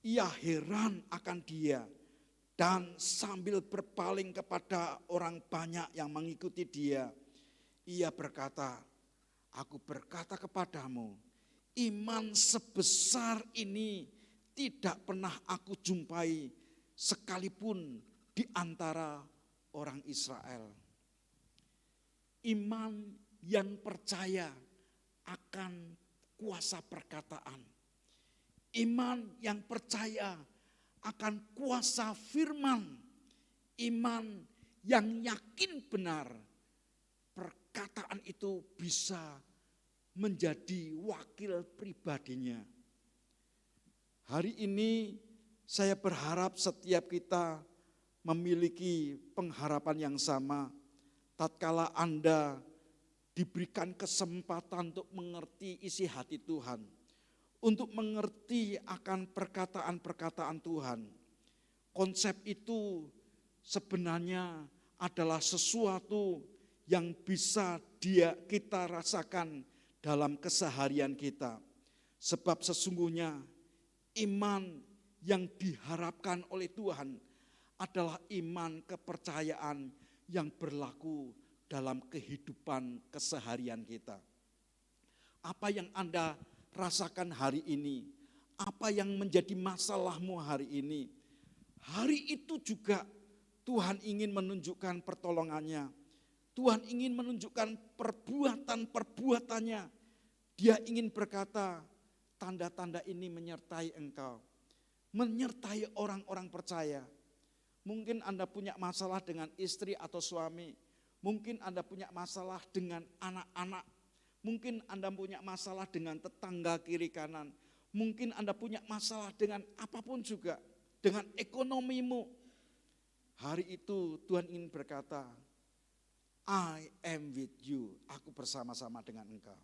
ia heran akan dia. Dan sambil berpaling kepada orang banyak yang mengikuti dia, ia berkata, aku berkata kepadamu, iman sebesar ini tidak pernah aku jumpai sekalipun di antara orang Israel. Iman yang percaya akan kuasa perkataan. Iman yang percaya akan kuasa firman. Iman yang yakin benar perkataan itu bisa menjadi wakil pribadinya. Hari ini saya berharap setiap kita memiliki pengharapan yang sama. Tatkala Anda diberikan kesempatan untuk mengerti isi hati Tuhan, untuk mengerti akan perkataan-perkataan Tuhan. Konsep itu sebenarnya adalah sesuatu yang bisa kita rasakan dalam keseharian kita. Sebab sesungguhnya iman yang diharapkan oleh Tuhan adalah iman kepercayaan yang berlaku dalam kehidupan keseharian kita. Apa yang Anda rasakan hari ini, apa yang menjadi masalahmu hari ini, hari itu juga Tuhan ingin menunjukkan pertolongannya. Tuhan ingin menunjukkan perbuatan-perbuatannya. Dia ingin berkata, tanda-tanda ini menyertai engkau, menyertai orang-orang percaya. Mungkin Anda punya masalah dengan istri atau suami, mungkin Anda punya masalah dengan anak-anak, mungkin Anda punya masalah dengan tetangga kiri kanan, mungkin Anda punya masalah dengan apapun juga, dengan ekonomimu. Hari itu Tuhan ingin berkata, I am with you, aku bersama-sama dengan engkau.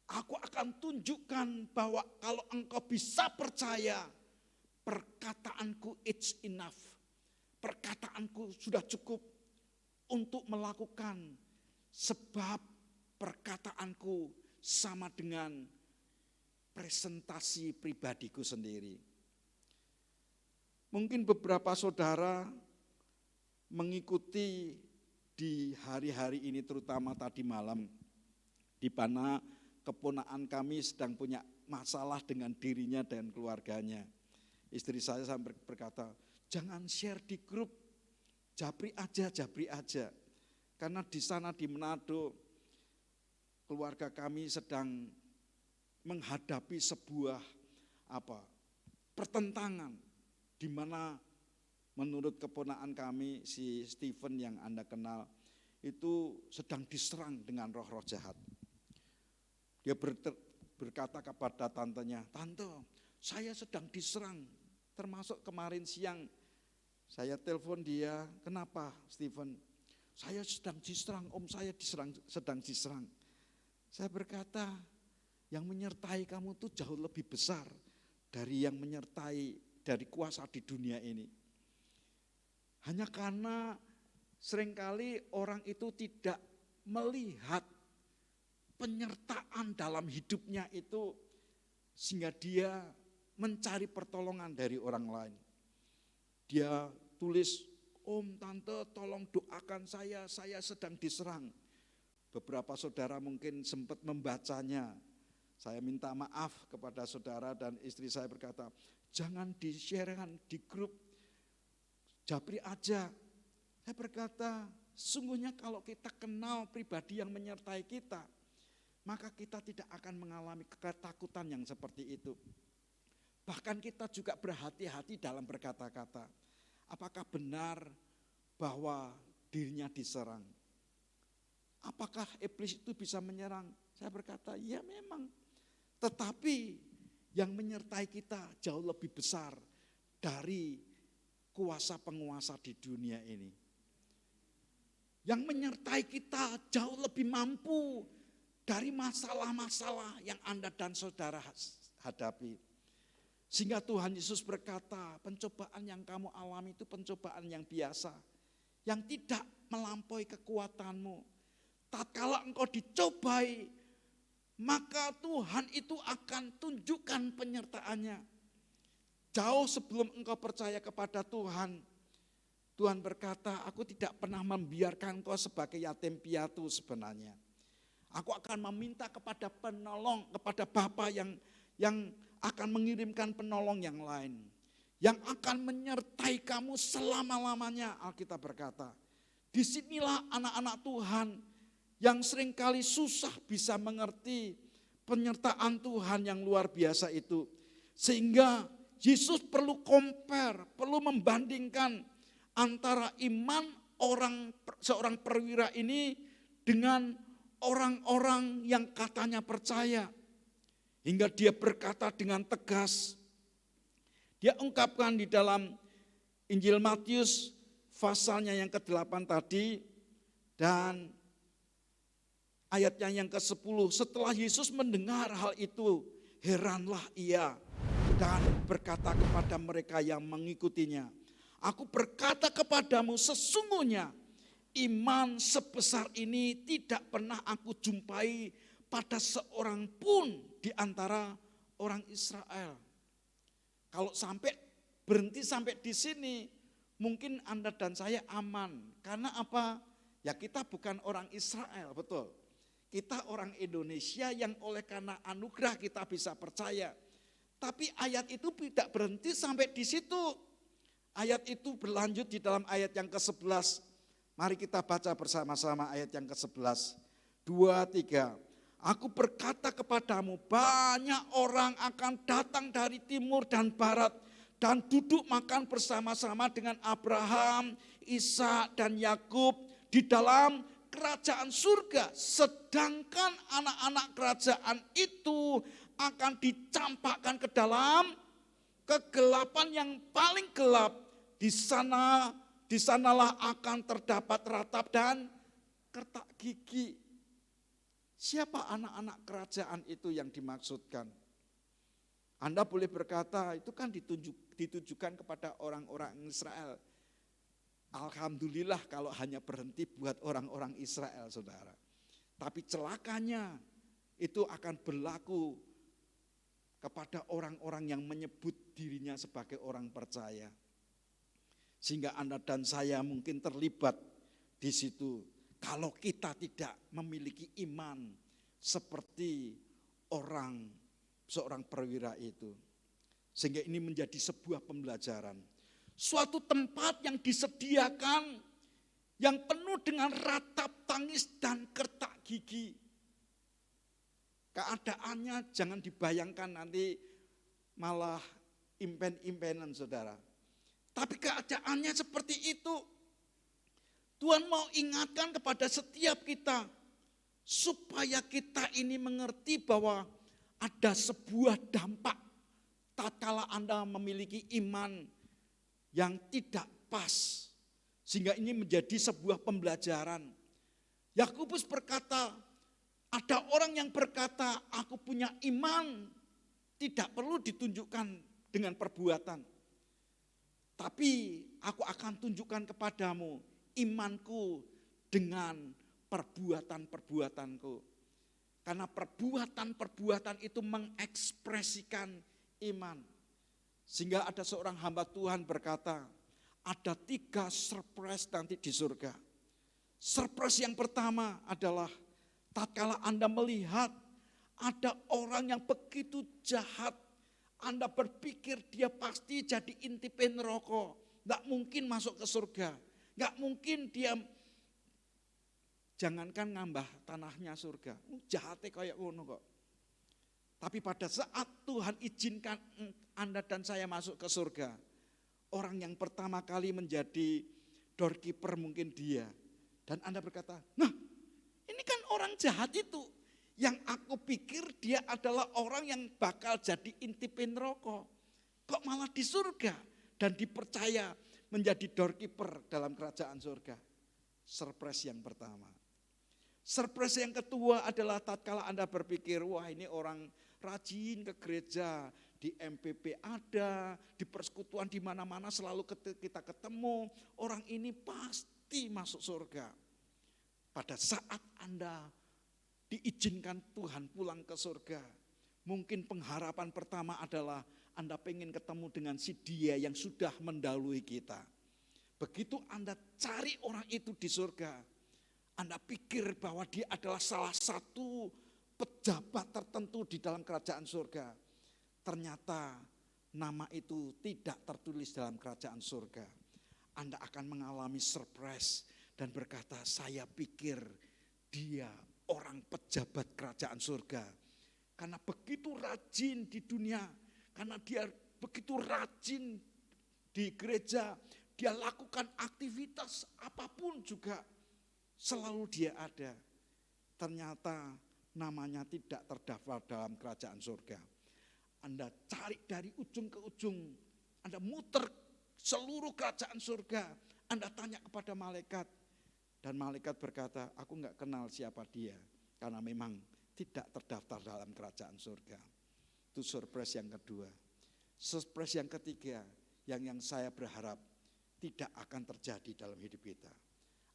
Aku akan tunjukkan bahwa kalau engkau bisa percaya, perkataanku it's enough. Perkataanku sudah cukup untuk melakukan, sebab perkataanku sama dengan presentasi pribadiku sendiri. Mungkin beberapa saudara mengikuti di hari-hari ini, terutama tadi malam, di mana keponakan kami sedang punya masalah dengan dirinya dan keluarganya. Istri saya sampai berkata, jangan share di grup, japri aja. Karena di sana di Manado, keluarga kami sedang menghadapi sebuah pertentangan, di mana menurut keponakan kami, si Stephen yang Anda kenal, itu sedang diserang dengan roh-roh jahat. Dia berkata kepada tantenya, tante, saya sedang diserang. Termasuk kemarin siang, saya telepon dia, kenapa Stephen? Saya sedang diserang, om saya sedang diserang. Saya berkata, yang menyertai kamu itu jauh lebih besar dari yang menyertai dari kuasa di dunia ini. Hanya karena seringkali orang itu tidak melihat penyertaan dalam hidupnya itu, sehingga dia mencari pertolongan dari orang lain. Dia tulis, om, tante tolong doakan saya sedang diserang. Beberapa saudara mungkin sempat membacanya. Saya minta maaf kepada saudara dan istri saya berkata, jangan di-sharekan di grup, japri aja. Saya berkata, sungguhnya kalau kita kenal pribadi yang menyertai kita, maka kita tidak akan mengalami ketakutan yang seperti itu. Bahkan kita juga berhati-hati dalam berkata-kata. Apakah benar bahwa dirinya diserang? Apakah iblis itu bisa menyerang? Saya berkata, ya memang. Tetapi yang menyertai kita jauh lebih besar dari kuasa penguasa di dunia ini. Yang menyertai kita jauh lebih mampu dari masalah-masalah yang Anda dan saudara hadapi. Sehingga Tuhan Yesus berkata, pencobaan yang kamu alami itu pencobaan yang biasa, yang tidak melampaui kekuatanmu. Tatkala engkau dicobai, maka Tuhan itu akan tunjukkan penyertaannya. Jauh sebelum engkau percaya kepada Tuhan, Tuhan berkata, aku tidak pernah membiarkan engkau sebagai yatim piatu sebenarnya. Aku akan meminta kepada penolong, kepada Bapa yang akan mengirimkan penolong yang lain. Yang akan menyertai kamu selama-lamanya, Alkitab berkata. Disinilah anak-anak Tuhan yang seringkali susah bisa mengerti penyertaan Tuhan yang luar biasa itu. Sehingga Yesus perlu compare, perlu membandingkan antara iman seorang perwira ini dengan orang-orang yang katanya percaya. Hingga dia berkata dengan tegas, dia ungkapkan di dalam Injil Matius, pasalnya yang ke-8 tadi, dan ayatnya yang ke-10, setelah Yesus mendengar hal itu, heranlah ia dan berkata kepada mereka yang mengikutinya, aku berkata kepadamu sesungguhnya iman sebesar ini tidak pernah aku jumpai pada seorang pun di antara orang Israel. Kalau sampai berhenti sampai di sini, mungkin Anda dan saya aman. Karena apa? Ya kita bukan orang Israel, betul. Kita orang Indonesia yang oleh karena anugerah kita bisa percaya. Tapi ayat itu tidak berhenti sampai di situ. Ayat itu berlanjut di dalam ayat yang ke-11. Mari kita baca bersama-sama ayat yang ke-11. 2, 3. Aku berkata kepadamu, banyak orang akan datang dari timur dan barat dan duduk makan bersama-sama dengan Abraham, Ishak dan Yakub di dalam kerajaan surga. Sedangkan anak-anak kerajaan itu akan dicampakkan ke dalam kegelapan yang paling gelap. Di sanalah akan terdapat ratap dan kertak gigi. Siapa anak-anak kerajaan itu yang dimaksudkan? Anda boleh berkata itu kan ditujukan kepada orang-orang Israel. Alhamdulillah kalau hanya berhenti buat orang-orang Israel, saudara. Tapi celakanya itu akan berlaku kepada orang-orang yang menyebut dirinya sebagai orang percaya. Sehingga Anda dan saya mungkin terlibat di situ. Kalau kita tidak memiliki iman seperti seorang perwira itu. Sehingga ini menjadi sebuah pembelajaran. Suatu tempat yang disediakan yang penuh dengan ratap tangis dan kertak gigi. Keadaannya jangan dibayangkan nanti malah impen-impenan, saudara. Tapi keadaannya seperti itu. Tuhan mau ingatkan kepada setiap kita supaya kita ini mengerti bahwa ada sebuah dampak tatkala Anda memiliki iman yang tidak pas. Sehingga ini menjadi sebuah pembelajaran. Yakobus berkata, ada orang yang berkata, aku punya iman, tidak perlu ditunjukkan dengan perbuatan. Tapi aku akan tunjukkan kepadamu imanku dengan perbuatan-perbuatanku. Karena perbuatan-perbuatan itu mengekspresikan iman. Sehingga ada seorang hamba Tuhan berkata, ada 3 surprise nanti di surga. Surprise yang pertama adalah tatkala Anda melihat ada orang yang begitu jahat, Anda berpikir dia pasti jadi intipe neraka, enggak mungkin masuk ke surga. Enggak mungkin dia, jangankan ngambah tanahnya surga, jahatnya kayak ngono kok. Tapi pada saat Tuhan izinkan Anda dan saya masuk ke surga, orang yang pertama kali menjadi doorkeeper mungkin dia. Dan Anda berkata, nah ini kan orang jahat itu. Yang aku pikir dia adalah orang yang bakal jadi intipe neraka. Kok malah di surga dan dipercaya menjadi doorkeeper dalam kerajaan surga. Surprise yang pertama. Surprise yang kedua adalah tatkala Anda berpikir, wah ini orang rajin ke gereja, di MPP ada, di persekutuan di mana-mana selalu kita ketemu, orang ini pasti masuk surga. Pada saat Anda diizinkan Tuhan pulang ke surga, mungkin pengharapan pertama adalah Anda pengen ketemu dengan si dia yang sudah mendahului kita. Begitu Anda cari orang itu di surga, Anda pikir bahwa dia adalah salah satu pejabat tertentu di dalam kerajaan surga. Ternyata nama itu tidak tertulis dalam kerajaan surga. Anda akan mengalami surprise dan berkata, saya pikir dia orang pejabat kerajaan surga. Karena begitu rajin di dunia, karena dia begitu rajin di gereja, dia lakukan aktivitas apapun juga selalu dia ada. Ternyata namanya tidak terdaftar dalam kerajaan surga. Anda cari dari ujung ke ujung, Anda muter seluruh kerajaan surga, Anda tanya kepada malaikat, dan malaikat berkata, aku enggak kenal siapa dia. karena memang tidak terdaftar dalam kerajaan surga. Itu surprise yang kedua. Surprise yang ketiga, yang saya berharap tidak akan terjadi dalam hidup kita.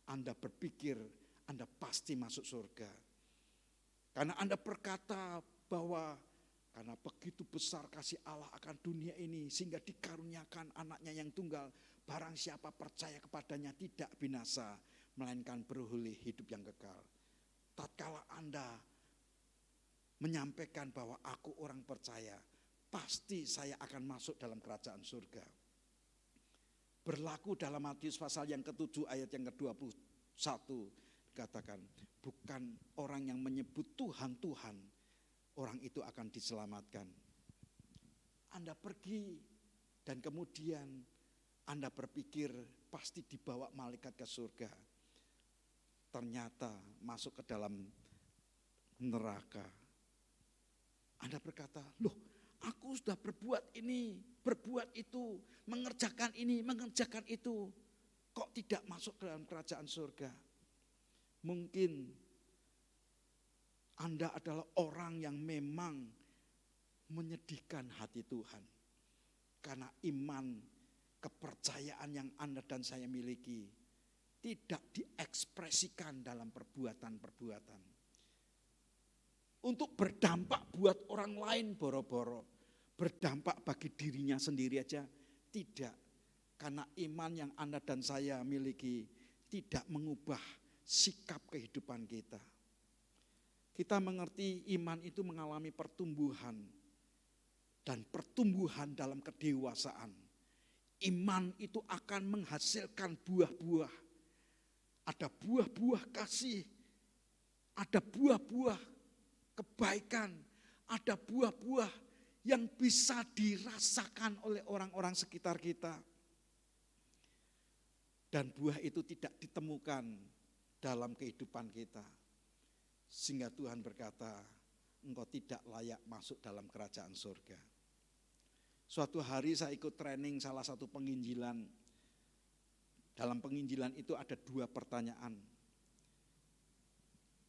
Anda berpikir Anda pasti masuk surga. Karena Anda berkata bahwa karena begitu besar kasih Allah akan dunia ini sehingga dikaruniakan anaknya yang tunggal, barang siapa percaya kepadanya tidak binasa, melainkan beroleh hidup yang kekal. Tatkala Anda menyampaikan bahwa aku orang percaya, pasti saya akan masuk dalam kerajaan surga. Berlaku dalam Matius pasal yang ke-7 ayat yang ke-21 dikatakan, bukan orang yang menyebut Tuhan, Tuhan, orang itu akan diselamatkan. Anda pergi dan kemudian Anda berpikir pasti dibawa malaikat ke surga. Ternyata masuk ke dalam neraka. Anda berkata, loh, aku sudah berbuat ini, berbuat itu, mengerjakan ini, mengerjakan itu. Kok tidak masuk ke dalam kerajaan surga? Mungkin Anda adalah orang yang memang menyedihkan hati Tuhan. Karena iman, kepercayaan yang Anda dan saya miliki tidak diekspresikan dalam perbuatan-perbuatan. Untuk berdampak buat orang lain boro-boro, berdampak bagi dirinya sendiri aja tidak. Karena iman yang Anda dan saya miliki tidak mengubah sikap kehidupan kita. Kita mengerti iman itu mengalami pertumbuhan dan pertumbuhan dalam kedewasaan. Iman itu akan menghasilkan buah-buah. Ada buah-buah kasih, ada buah-buah kebaikan, ada buah-buah yang bisa dirasakan oleh orang-orang sekitar kita. Dan buah itu tidak ditemukan dalam kehidupan kita. Sehingga Tuhan berkata, engkau tidak layak masuk dalam kerajaan surga. Suatu hari saya ikut training salah satu penginjilan. Dalam penginjilan itu ada 2 pertanyaan.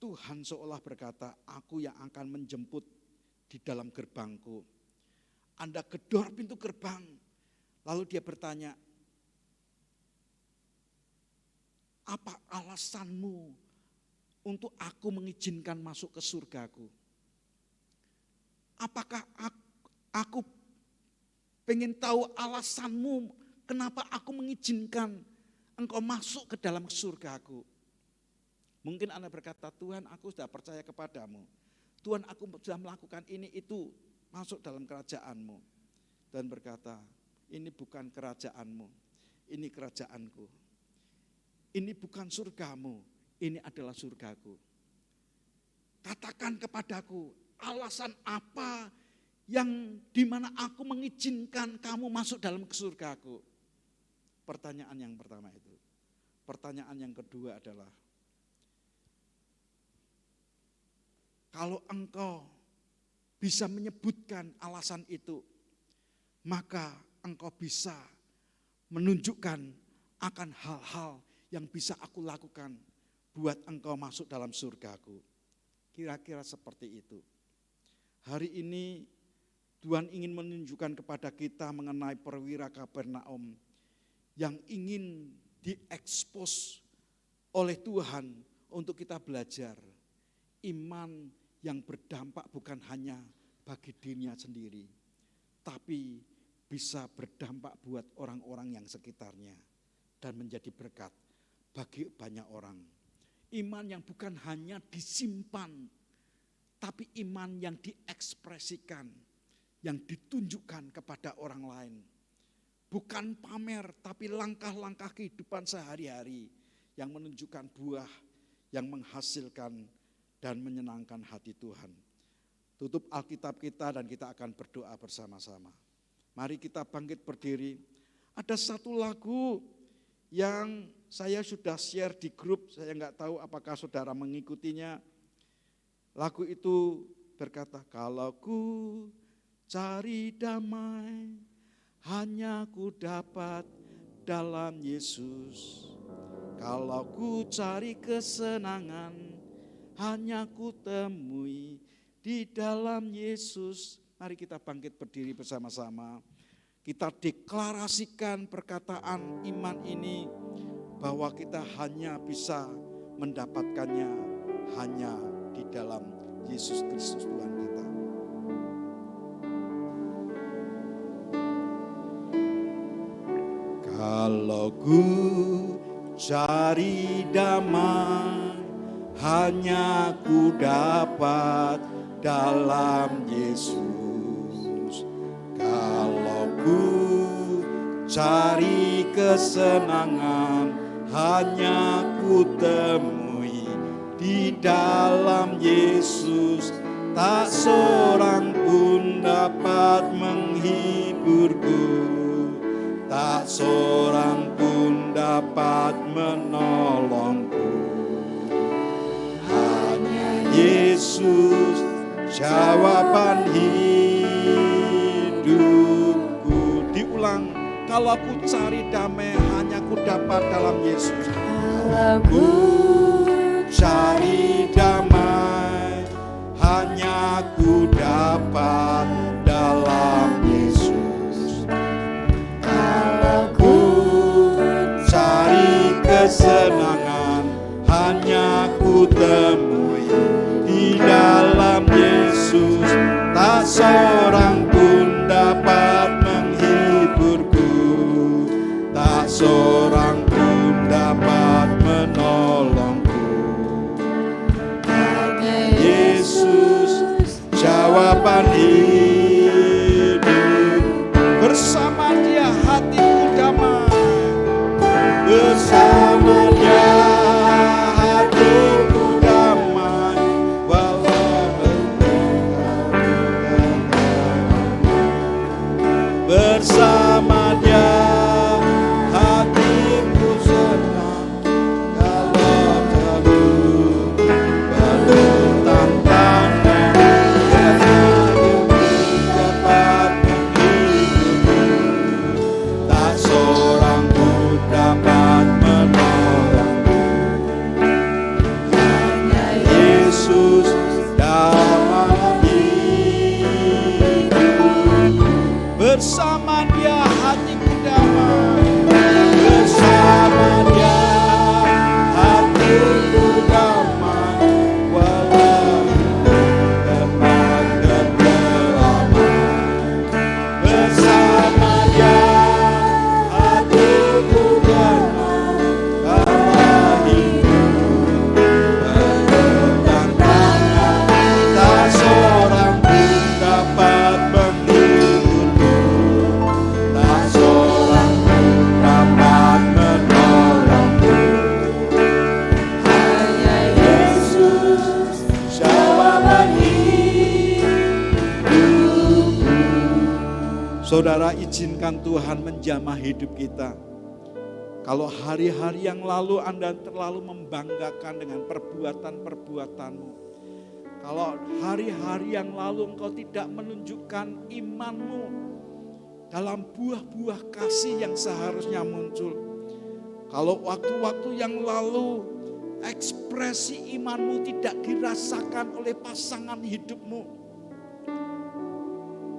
Tuhan seolah berkata, aku yang akan menjemput di dalam gerbangku. Anda gedor pintu gerbang. Lalu dia bertanya, apa alasanmu untuk aku mengizinkan masuk ke surgaku? Apakah aku pengen tahu alasanmu kenapa aku mengizinkan engkau masuk ke dalam surgaku? Mungkin Anda berkata, Tuhan aku sudah percaya kepadamu. Tuhan aku sudah melakukan ini itu masuk dalam kerajaanmu. Tuhan berkata, ini bukan kerajaanmu, ini kerajaanku. Ini bukan surgamu, ini adalah surgaku. Katakan kepadaku, alasan apa yang dimana aku mengizinkan kamu masuk dalam surgaku? Pertanyaan yang pertama itu. Pertanyaan yang kedua adalah, kalau engkau bisa menyebutkan alasan itu, maka engkau bisa menunjukkan akan hal-hal yang bisa aku lakukan buat engkau masuk dalam surgaku. Kira-kira seperti itu. Hari ini Tuhan ingin menunjukkan kepada kita mengenai perwira Kapernaum yang ingin diekspos oleh Tuhan untuk kita belajar. Iman yang berdampak bukan hanya bagi dirinya sendiri, tapi bisa berdampak buat orang-orang yang sekitarnya dan menjadi berkat bagi banyak orang. Iman yang bukan hanya disimpan, tapi iman yang diekspresikan, yang ditunjukkan kepada orang lain. Bukan pamer, tapi langkah-langkah kehidupan sehari-hari yang menunjukkan buah yang menghasilkan dan menyenangkan hati Tuhan. Tutup Alkitab kita dan kita akan berdoa bersama-sama. Mari kita bangkit berdiri. Ada satu lagu yang saya sudah share di grup, saya enggak tahu apakah saudara mengikutinya. Lagu itu berkata, kalau ku cari damai, hanya ku dapat dalam Yesus. Kalau ku cari kesenangan, hanya ku temui di dalam Yesus. Mari kita bangkit berdiri bersama-sama. Kita deklarasikan perkataan iman ini bahwa kita hanya bisa mendapatkannya hanya di dalam Yesus Kristus Tuhan kita. Kalau ku cari damai, hanya ku dapat dalam Yesus. Kalau ku cari kesenangan, hanya ku temui di dalam Yesus. Tak seorang pun dapat menghiburku, tak seorang pun dapat menolongku. Hanya Yesus jawaban hidupku. Diulang, kalau aku cari damai hanya ku dapat dalam Yesus. Kalau ku Cari damai hanya ku dapat dalam Yesus. Kalau ku cari kesenangan hanya ku temui di dalam Yesus. Tak seorang pun dapat menghiburku, tak seorang pun dapat menolongku. Hanya Yesus jawaban hidup. Bersama Dia hatiku damai, bersama Dia hatiku damai, walau bersama Dia hatiku senang. Kalau jauh penuh tantangan, dapat menghiburku, tak seorang pun dapat menolongku. Hanya Yesus dalam hidupku. Bersama Dia hatiku damai, bersama Dia hatiku damai, walau teman keteraman. Bersama Dia hatiku damai, kalau hidup penuh tantangan, tak seorang pun dapat menghibur, tak seorang pun dapat menolongku. Hanya Yesus jawaban hidupku. Saudara, izinkan Tuhan menjamah hidup kita. Kalau hari-hari yang lalu Anda terlalu membanggakan dengan perbuatan-perbuatanmu, kalau hari-hari yang lalu engkau tidak menunjukkan imanmu dalam buah-buah kasih yang seharusnya muncul, kalau waktu-waktu yang lalu ekspresi imanmu tidak dirasakan oleh pasangan hidupmu,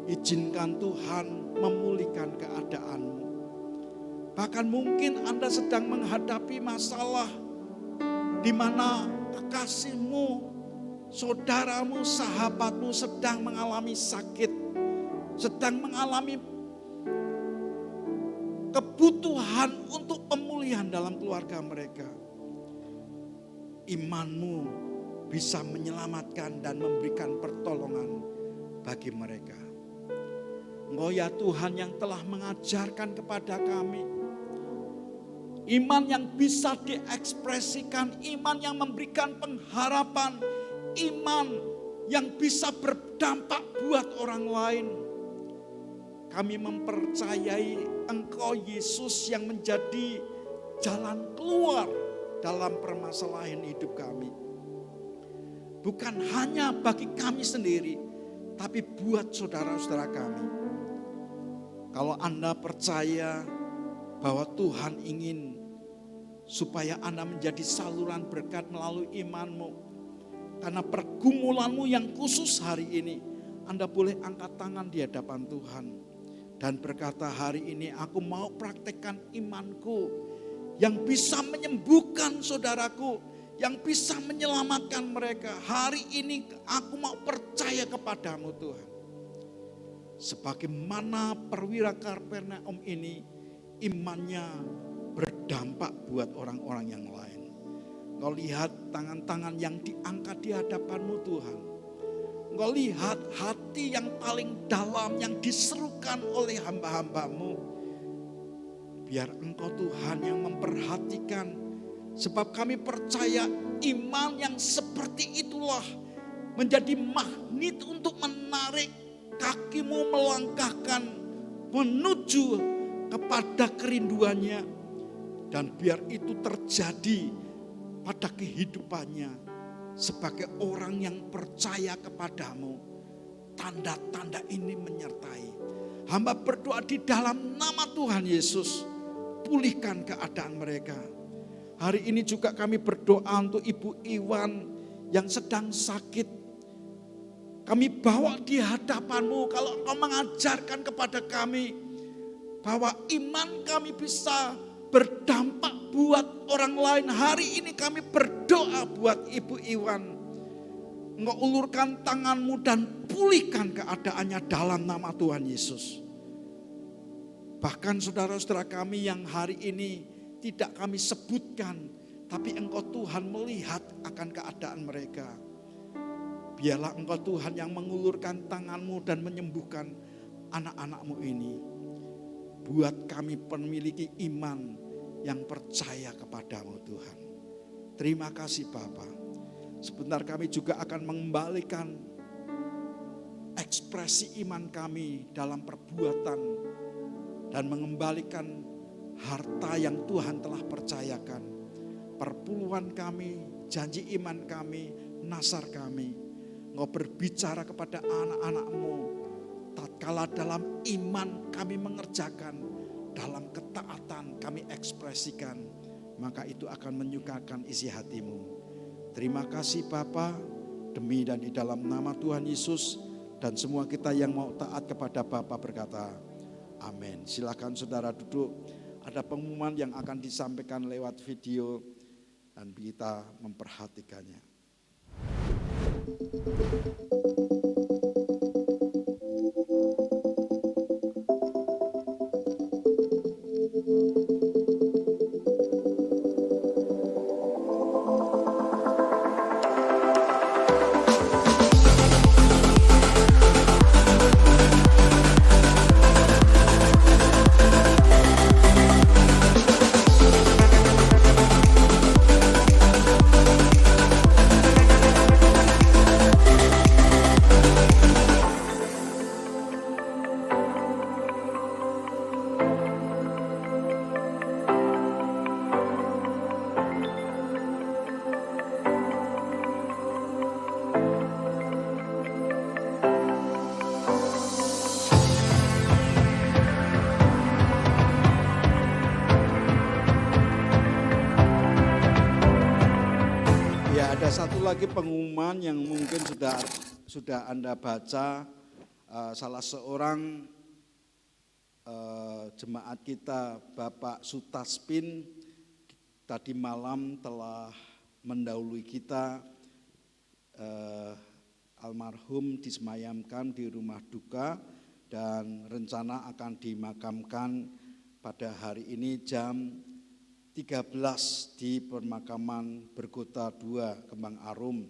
izinkan Tuhan memulihkan keadaanmu. Bahkan mungkin Anda sedang menghadapi masalah di mana kekasihmu, saudaramu, sahabatmu sedang mengalami sakit, sedang mengalami kebutuhan untuk pemulihan dalam keluarga mereka. Imanmu bisa menyelamatkan dan memberikan pertolongan bagi mereka. Engkau ya Tuhan yang telah mengajarkan kepada kami iman yang bisa diekspresikan, iman yang memberikan pengharapan, iman yang bisa berdampak buat orang lain. Kami mempercayai Engkau Yesus yang menjadi jalan keluar dalam permasalahan hidup kami. Bukan hanya bagi kami sendiri, tapi buat saudara-saudara kami. Kalau Anda percaya bahwa Tuhan ingin supaya Anda menjadi saluran berkat melalui imanmu, Karena pergumulanmu yang khusus hari ini, Anda boleh angkat tangan di hadapan Tuhan. Dan berkata, hari ini aku mau praktekkan imanku yang bisa menyembuhkan saudaraku, yang bisa menyelamatkan mereka. Hari ini aku mau percaya kepadamu Tuhan. Sebagaimana perwira Kapernaum ini, imannya berdampak buat orang-orang yang lain. Engkau lihat tangan-tangan yang diangkat di hadapanmu Tuhan. Engkau lihat hati yang paling dalam yang diserukan oleh hamba-hambamu. Biar Engkau Tuhan yang memperhatikan. Sebab kami percaya iman yang seperti itulah menjadi magnet untuk menarik kakimu melangkahkan menuju kepada kerinduannya. Dan biar itu terjadi pada kehidupannya sebagai orang yang percaya kepadamu. Tanda-tanda ini menyertai. Hamba berdoa di dalam nama Tuhan Yesus, pulihkan keadaan mereka. Hari ini juga kami berdoa untuk Ibu Iwan yang sedang sakit. Kami bawa di hadapanmu, kalau Engkau mengajarkan kepada kami bahwa iman kami bisa berdampak buat orang lain. Hari ini kami berdoa buat Ibu Iwan. Engkau ulurkan tanganmu dan pulihkan keadaannya dalam nama Tuhan Yesus. Bahkan saudara-saudara kami yang hari ini tidak kami sebutkan, tapi Engkau Tuhan melihat akan keadaan mereka. Biarlah Engkau Tuhan yang mengulurkan tanganmu dan menyembuhkan anak-anakmu ini. Buat kami memiliki iman yang percaya kepadamu Tuhan. Terima kasih Bapa. Sebentar kami juga akan mengembalikan ekspresi iman kami dalam perbuatan dan mengembalikan harta yang Tuhan telah percayakan. Perpuluhan kami, janji iman kami, nasar kami. Engkau berbicara kepada anak-anakmu. Tatkala dalam iman kami mengerjakan, dalam ketaatan kami ekspresikan, maka itu akan menyukakan isi hatimu. Terima kasih Bapa, demi dan di dalam nama Tuhan Yesus, dan semua kita yang mau taat kepada Bapa berkata, amin. Silakan saudara duduk, ada pengumuman yang akan disampaikan lewat video dan kita memperhatikannya. Satu lagi pengumuman yang mungkin sudah Anda baca, salah seorang jemaat kita Bapak Sutaspin tadi malam telah mendahului kita, almarhum disemayamkan di rumah duka dan rencana akan dimakamkan pada hari ini jam 13 di Pemakaman Berkota 2 Kembang Arum.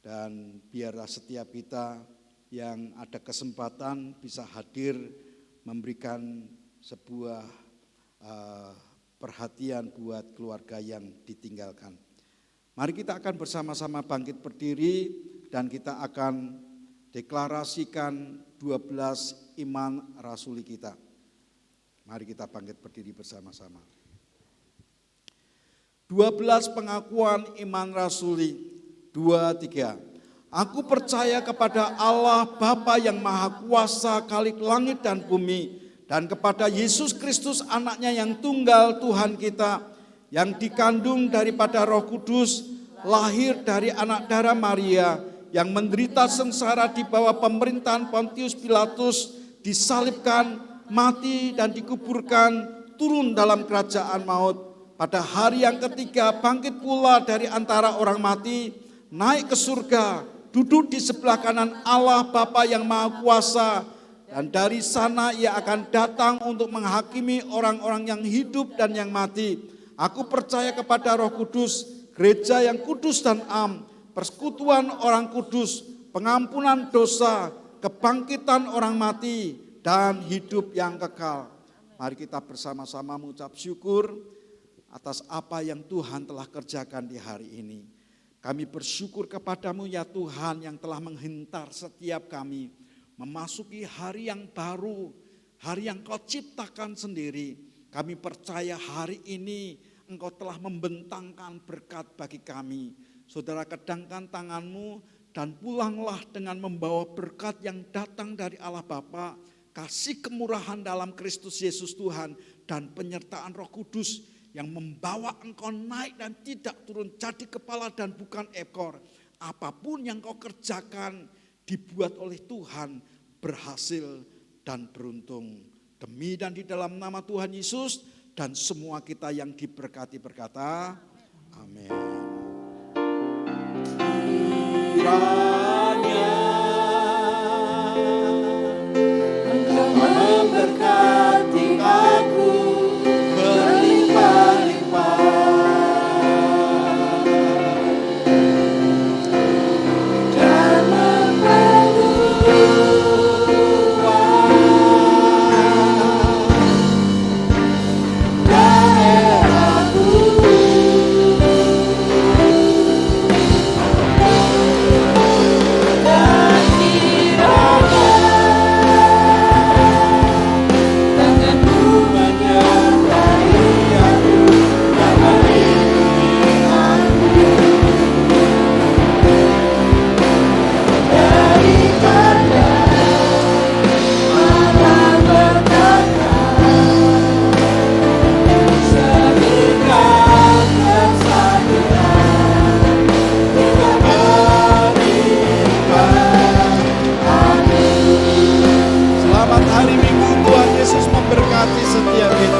Dan biarlah setiap kita yang ada kesempatan bisa hadir memberikan sebuah perhatian buat keluarga yang ditinggalkan. Mari kita akan bersama-sama bangkit berdiri dan kita akan deklarasikan 12 iman rasuli kita. Mari kita bangkit berdiri bersama-sama. 12 pengakuan iman rasuli. 2, 3. Aku percaya kepada Allah Bapa yang Maha Kuasa, Khalik langit dan bumi, dan kepada Yesus Kristus anaknya yang tunggal Tuhan kita, yang dikandung daripada Roh Kudus, lahir dari anak darah Maria, yang menderita sengsara di bawah pemerintahan Pontius Pilatus, disalibkan, mati dan dikuburkan, turun dalam kerajaan maut. Pada hari yang ketiga bangkit pula dari antara orang mati, naik ke surga, duduk di sebelah kanan Allah Bapa yang Maha Kuasa, dan dari sana ia akan datang untuk menghakimi orang-orang yang hidup dan yang mati. Aku percaya kepada Roh Kudus, gereja yang kudus dan am, persekutuan orang kudus, pengampunan dosa, kebangkitan orang mati, dan hidup yang kekal. Mari kita bersama-sama mengucap syukur atas apa yang Tuhan telah kerjakan di hari ini. Kami bersyukur kepadamu ya Tuhan yang telah menghentar setiap kami memasuki hari yang baru, hari yang Kau ciptakan sendiri. Kami percaya hari ini Engkau telah membentangkan berkat bagi kami. Saudara, kedangkan tanganmu dan pulanglah dengan membawa berkat yang datang dari Allah Bapa, kasih kemurahan dalam Kristus Yesus Tuhan, dan penyertaan Roh Kudus yang membawa engkau naik dan tidak turun, jadi kepala dan bukan ekor. Apapun yang kau kerjakan dibuat oleh Tuhan berhasil dan beruntung. Demi dan di dalam nama Tuhan Yesus, dan semua kita yang diberkati berkata, amin. Kiranya Engkau memberkati aku berlimpah-limpah, dan selamat hari Minggu. Tuhan Yesus memberkati setiap kita.